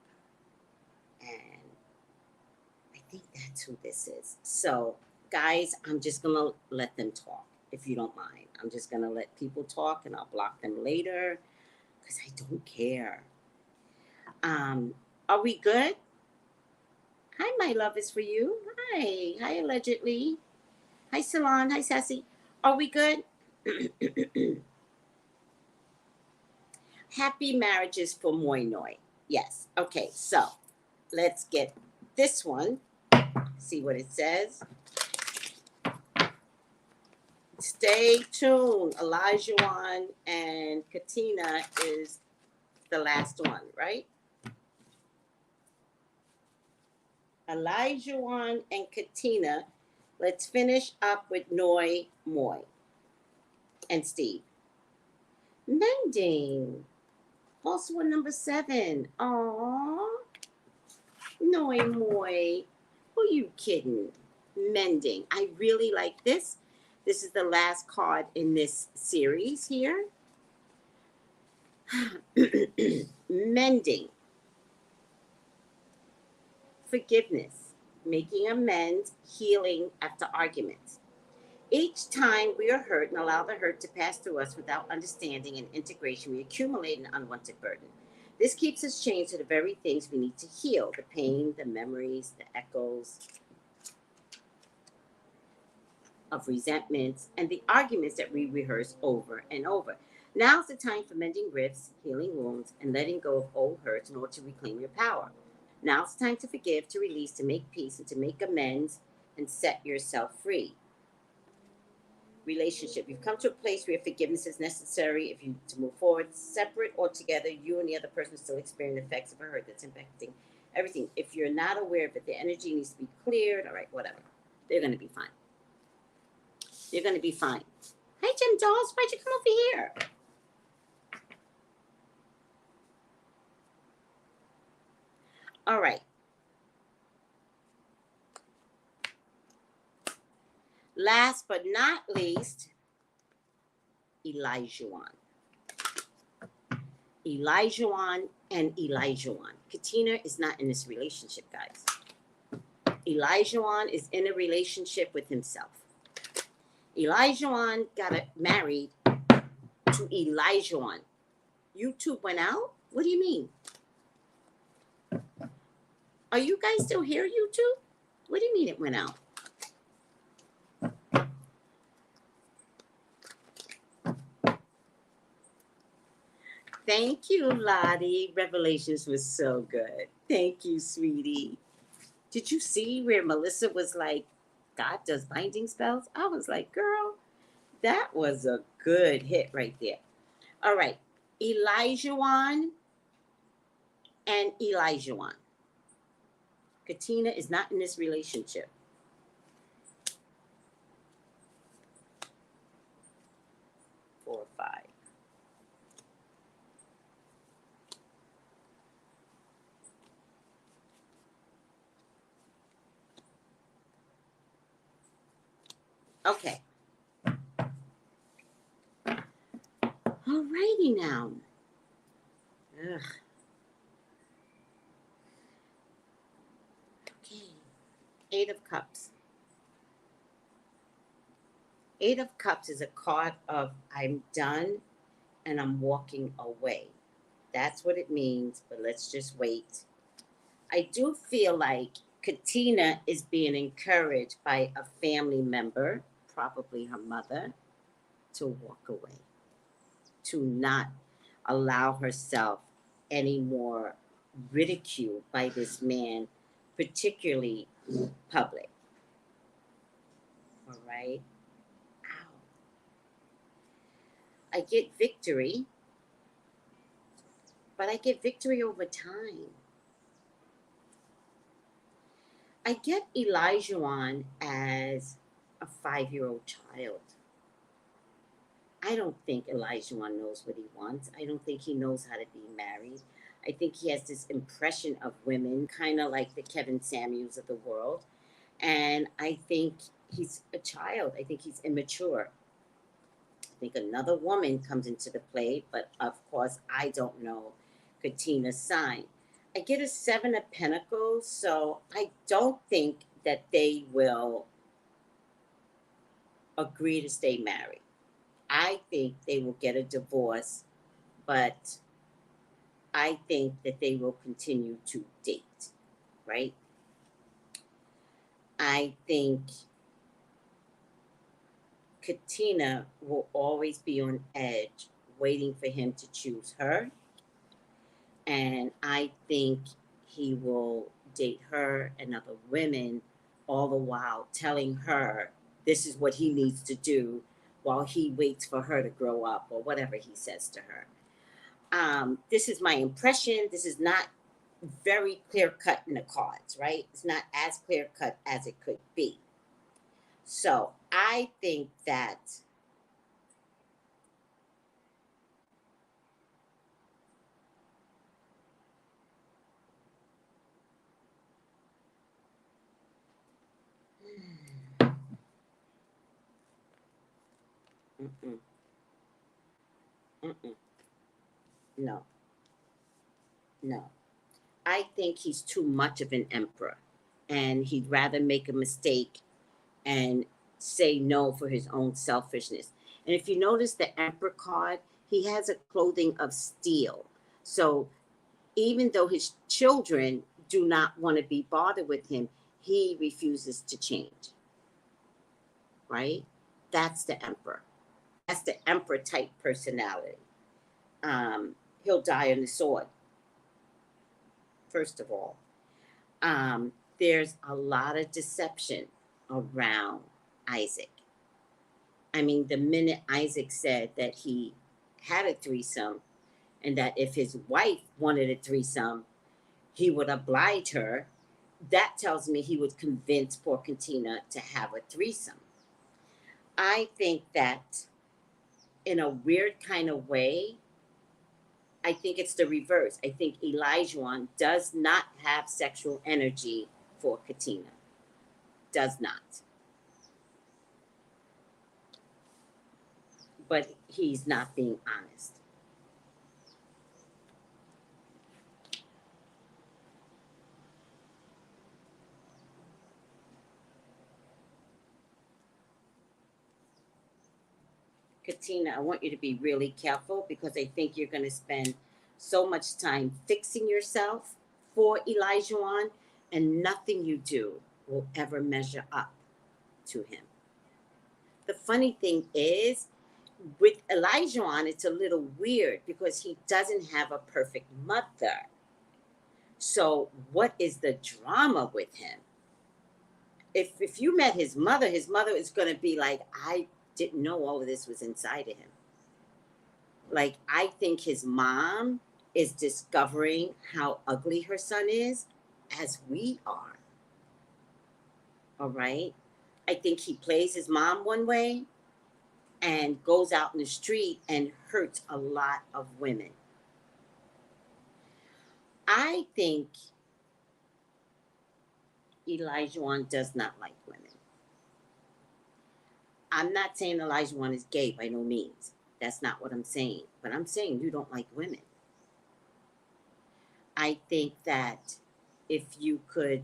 And I think that's who this is. So, guys, I'm just going to let them talk, if you don't mind. I'm just going to let people talk and I'll block them later because I don't care. Are we good? Hi, my love is for you. Hi. Hi, allegedly. Hi, Salon. Hi, Sassy. Are we good? Happy marriages for Moi Noi. Yes. Okay, so let's get this one. See what it says. Stay tuned. Elijah and Katina is the last one, right? Elijah and Katina. Let's finish up with Noi, Moi, and Steve. Mending. Also one number 7. Aww. Noi, Moi. Who you kidding? Mending. I really like this. This is the last card in this series here. Mending. Forgiveness. Making amends. Healing after arguments. Each time we are hurt and allow the hurt to pass through us without understanding and integration, we accumulate an unwanted burden. This keeps us chained to the very things we need to heal: the pain, the memories, the echoes of resentments, and the arguments that we rehearse over and over. Now's the time for mending rifts, healing wounds, and letting go of old hurts in order to reclaim your power. Now's the time to forgive, to release, to make peace, and to make amends and set yourself free. Relationship. You've come to a place where forgiveness is necessary if you to move forward. Separate or together, you and the other person still experience the effects of a hurt that's impacting everything. If you're not aware of it, the energy needs to be cleared. All right, whatever. They're going to be fine. You're going to be fine. Hi, Jim Dolls. Why'd you come over here? All right. Last but not least, Elijah. Elijah and Elijah. Katina is not in this relationship, guys. Elijah is in a relationship with himself. Elijah got married to Elijah. YouTube went out? What do you mean? Are you guys still here, YouTube? What do you mean it went out? Thank you, Lottie. Revelations was so good. Thank you, sweetie. Did you see where Melissa was like, God does binding spells? I was like, girl, that was a good hit right there. All right. Elijah and Elijah. Katina is not in this relationship. Four or five. Okay. Alrighty now. Ugh. Okay. 8 of Cups. 8 of Cups is a card of I'm done and I'm walking away. That's what it means, but let's just wait. I do feel like Katina is being encouraged by a family member, probably her mother, to walk away, to not allow herself any more ridicule by this man, particularly public. All right? Ow. I get victory, but I get victory over time. I get Elijah as a 5-year-old child. I don't think Elijah knows what he wants. I don't think he knows how to be married. I think he has this impression of women, kind of like the Kevin Samuels of the world. And I think he's a child. I think he's immature. I think another woman comes into the play, but of course, I don't know Katina's sign. I get a 7 of Pentacles, so I don't think that they will agree to stay married. I think they will get a divorce, but I think that they will continue to date, right? I think Katina will always be on edge, waiting for him to choose her. And I think he will date her and other women, all the while telling her this is what he needs to do while he waits for her to grow up or whatever he says to her. This is my impression. This is not very clear cut in the cards, right? It's not as clear cut as it could be. So I think that mm-mm, mm-mm, no, no. I think he's too much of an emperor, and he'd rather make a mistake and say no for his own selfishness. And if you notice the emperor card, he has a clothing of steel. So even though his children do not want to be bothered with him, he refuses to change. Right? That's the emperor. That's the emperor type personality. He'll die on the sword, first of all. There's a lot of deception around Isaac. I mean, the minute Isaac said that he had a threesome and that if his wife wanted a threesome, he would oblige her, that tells me he would convince poor Katina to have a threesome. I think that in a weird kind of way, I think it's the reverse. I think Elijah does not have sexual energy for Katina. Does not. But he's not being honest. Katina, I want you to be really careful because I think you're going to spend so much time fixing yourself for Elijah, and nothing you do will ever measure up to him. The funny thing is, with Elijah, it's a little weird because he doesn't have a perfect mother. So, what is the drama with him? If you met his mother is going to be like, I didn't know all of this was inside of him. Like, I think his mom is discovering how ugly her son is as we are. All right. I think he plays his mom one way and goes out in the street and hurts a lot of women. I think Elijah does not like women. I'm not saying Elijah is gay by no means. That's not what I'm saying. But I'm saying you don't like women. I think that if you could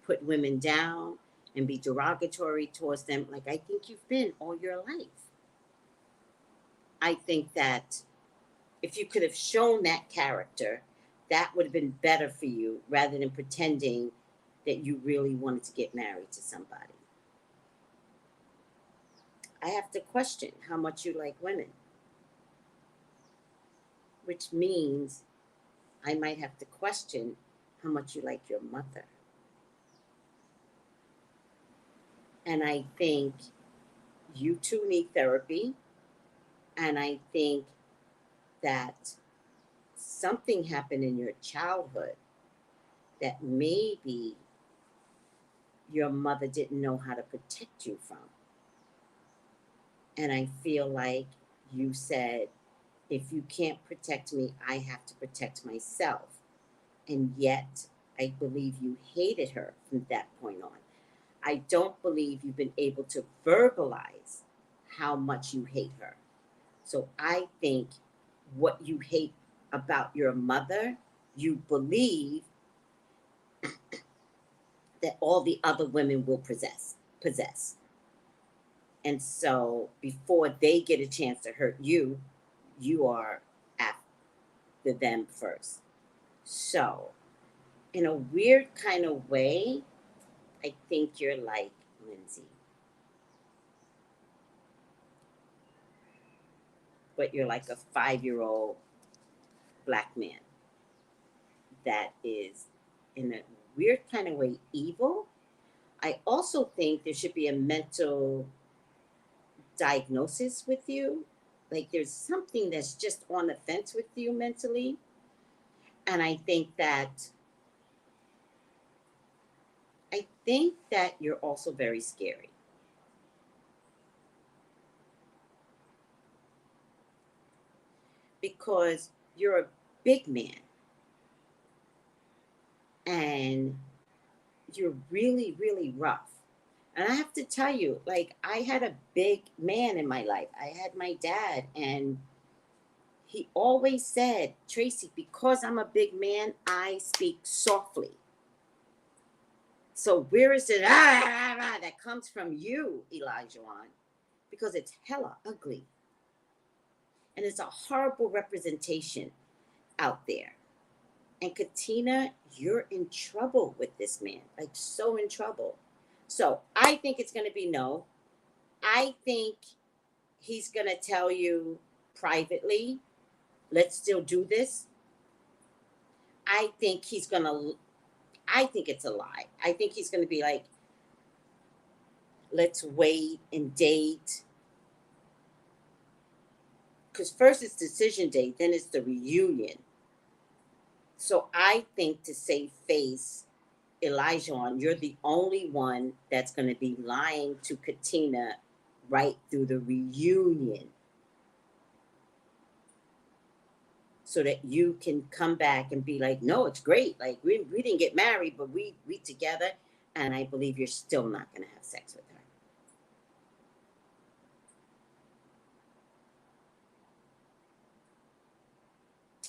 put women down and be derogatory towards them, like I think you've been all your life. I think that if you could have shown that character, that would have been better for you rather than pretending that you really wanted to get married to somebody. I have to question how much you like women, which means I might have to question how much you like your mother. And I think you two need therapy. And I think that something happened in your childhood that maybe your mother didn't know how to protect you from. And I feel like you said, if you can't protect me, I have to protect myself. And yet, I believe you hated her from that point on. I don't believe you've been able to verbalize how much you hate her. So I think what you hate about your mother, you believe that all the other women will possess. And so before they get a chance to hurt you, you are at the them first. So, in a weird kind of way, I think you're like Lindsay. But you're like a 5-year-old black man that is, in a weird kind of way, evil. I also think there should be a mental diagnosis with you. Like there's something that's just on the fence with you mentally. And I think that you're also very scary. Because you're a big man and you're really, really rough. And I have to tell you, like, I had a big man in my life. I had my dad, and he always said, Tracey, because I'm a big man, I speak softly. So where is it that comes from you, Elijah? Because it's hella ugly. And it's a horrible representation out there. And Katina, you're in trouble with this man, like so in trouble. So I think it's going to be no. I think he's going to tell you privately, let's still do this. I think it's a lie. I think he's going to be like, let's wait and date. Because first it's decision date, then it's the reunion. So I think to save face, Elijah, you're the only one that's going to be lying to Katina right through the reunion. So that you can come back and be like, no, it's great. Like, we didn't get married, but we together. And I believe you're still not going to have sex with her.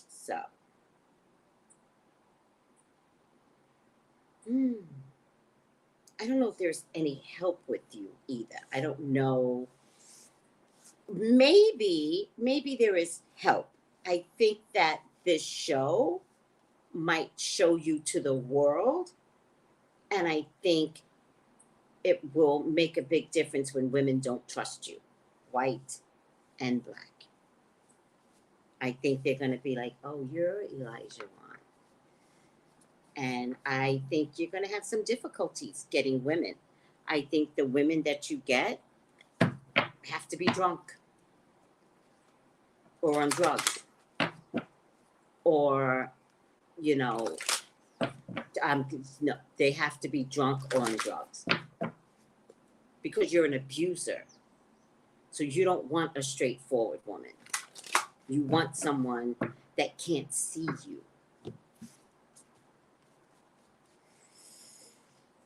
So. I don't know if there's any help with you either. I don't know. Maybe there is help. I think that this show might show you to the world. And I think it will make a big difference when women don't trust you, white and black. I think they're going to be like, oh, you're Elijah Wan. And I think you're going to have some difficulties getting women. I think the women that you get have to be drunk or on drugs or, no, they have to be drunk or on drugs because you're an abuser. So you don't want a straightforward woman. You want someone that can't see you.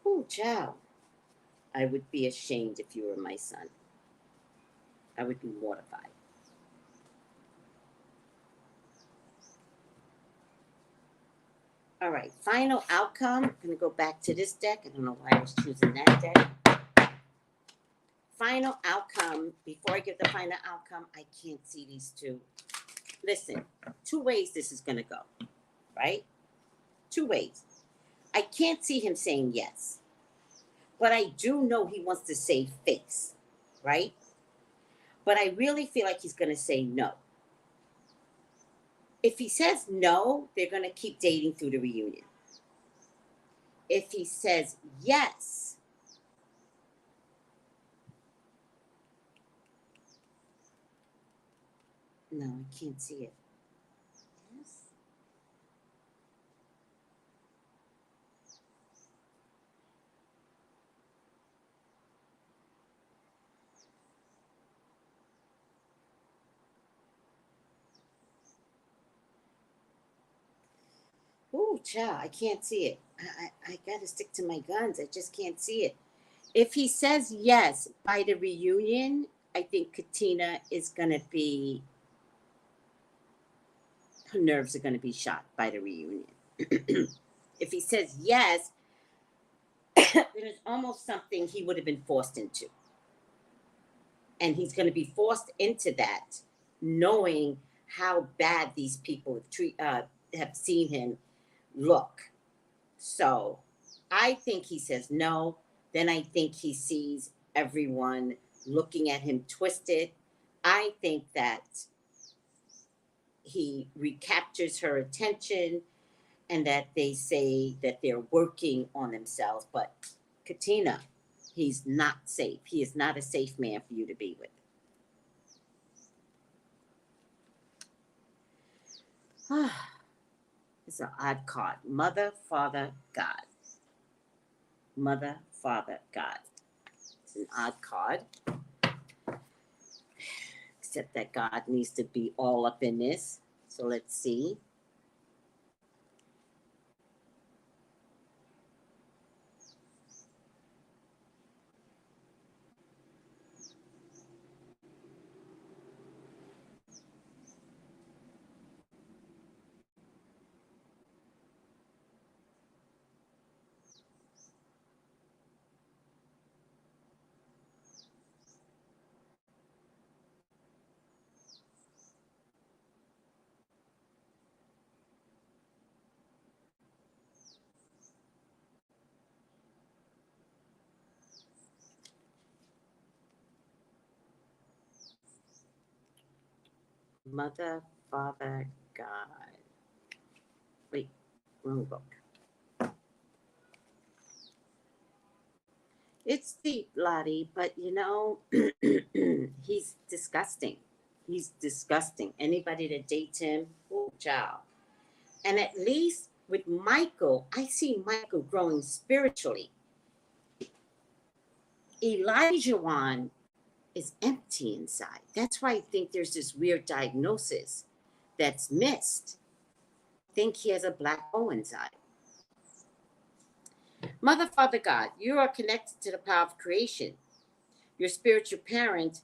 Oh, child. I would be ashamed if you were my son. I would be mortified. All right, final outcome. I'm going to go back to this deck. I don't know why I was choosing that deck. Final outcome. Before I give the final outcome, I can't see these two. Listen, 2 ways this is going to go, right? 2 ways. I can't see him saying yes, but I do know he wants to save face, right? But I really feel like he's going to say no. If he says no, they're going to keep dating through the reunion. If he says yes, no, I can't see it. Yes. Ooh, child, I can't see it. I got to stick to my guns. I just can't see it. If he says yes by the reunion, I think Katina is going to be, her nerves are going to be shot by the reunion. If he says yes, it is almost something he would have been forced into. And he's going to be forced into that, knowing how bad these people have seen him look. So I think he says no. Then I think he sees everyone looking at him twisted. I think that he recaptures her attention and that they say that they're working on themselves. But Katina, he's not safe. He is not a safe man for you to be with. It's an odd card. Mother, Father, God. Mother, Father, God. It's an odd card. Except that God needs to be all up in this. So let's see. Mother, Father, God. Wait, wrong book. It's deep, Lottie, but you know, he's disgusting. He's disgusting. Anybody that dates him, oh, child. And at least with Michael, I see Michael growing spiritually. Elijah is empty inside. That's why I think there's this weird diagnosis that's missed. I think he has a black hole inside. Mother, Father, God, you are connected to the power of creation. Your spiritual parent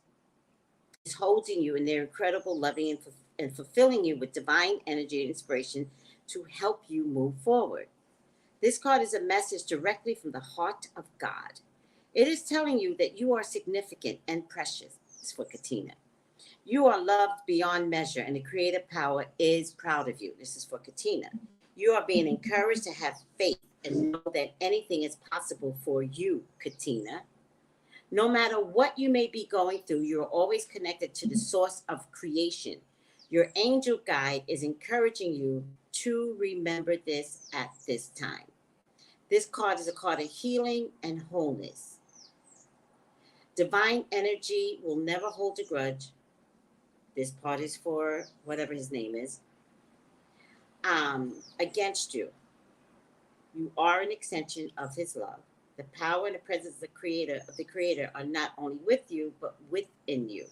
is holding you in their incredible loving and fulfilling you with divine energy and inspiration to help you move forward. This card is a message directly from the heart of God. It is telling you that you are significant and precious. It's for Katina. You are loved beyond measure, and the creative power is proud of you. This is for Katina. You are being encouraged to have faith and know that anything is possible for you, Katina. No matter what you may be going through, you're always connected to the source of creation. Your angel guide is encouraging you to remember this at this time. This card is a card of healing and wholeness. Divine energy will never hold a grudge. This part is for whatever his name is. Against you. You are an extension of his love. The power and the presence of the creator are not only with you, but within you.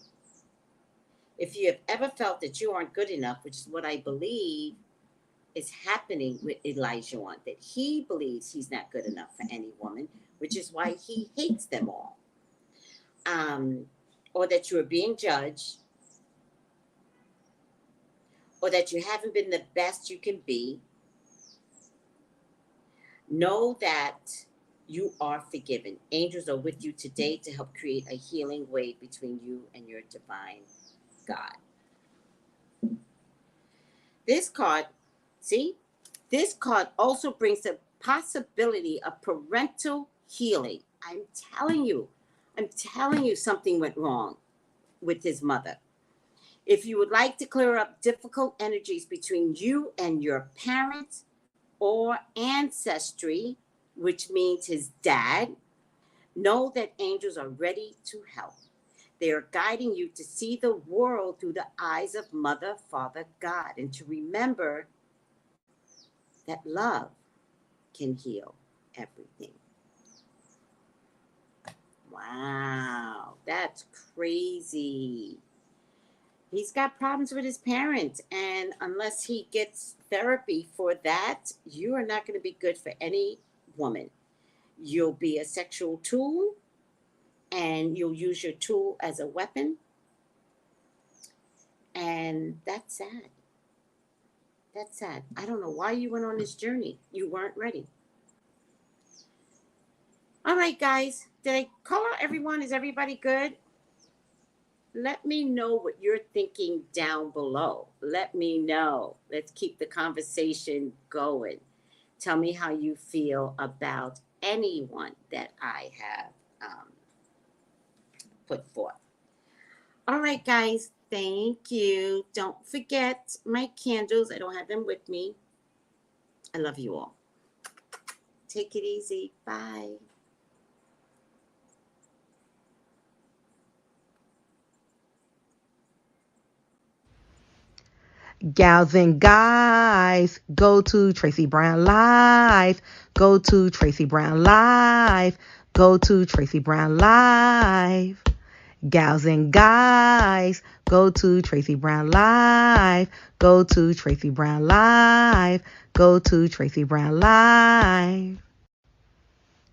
If you have ever felt that you aren't good enough, which is what I believe is happening with Elijah, that he believes he's not good enough for any woman, which is why he hates them all. Or that you are being judged, or that you haven't been the best you can be, know that you are forgiven. Angels are with you today to help create a healing way between you and your divine God. This card, see, this card also brings the possibility of parental healing. I'm telling you something went wrong with his mother. If you would like to clear up difficult energies between you and your parents or ancestry, which means his dad, know that angels are ready to help. They are guiding you to see the world through the eyes of Mother, Father, God, and to remember that love can heal everything. Wow, that's crazy. He's got problems with his parents, and unless he gets therapy for that, you are not going to be good for any woman. You'll be a sexual tool, and you'll use your tool as a weapon, and that's sad. That's sad. I don't know why you went on this journey. You weren't ready. All right, guys. Did I call out everyone? Is everybody good? Let me know what you're thinking down below. Let me know. Let's keep the conversation going. Tell me how you feel about anyone that I have put forth. All right, guys. Thank you. Don't forget my candles. I don't have them with me. I love you all. Take it easy. Bye. Gals and guys, go to Tracey Brown Live. Go to Tracey Brown Live. Go to Tracey Brown Live. Gals and guys, go to Tracey Brown Live. Go to Tracey Brown Live. Go to Tracey Brown Live.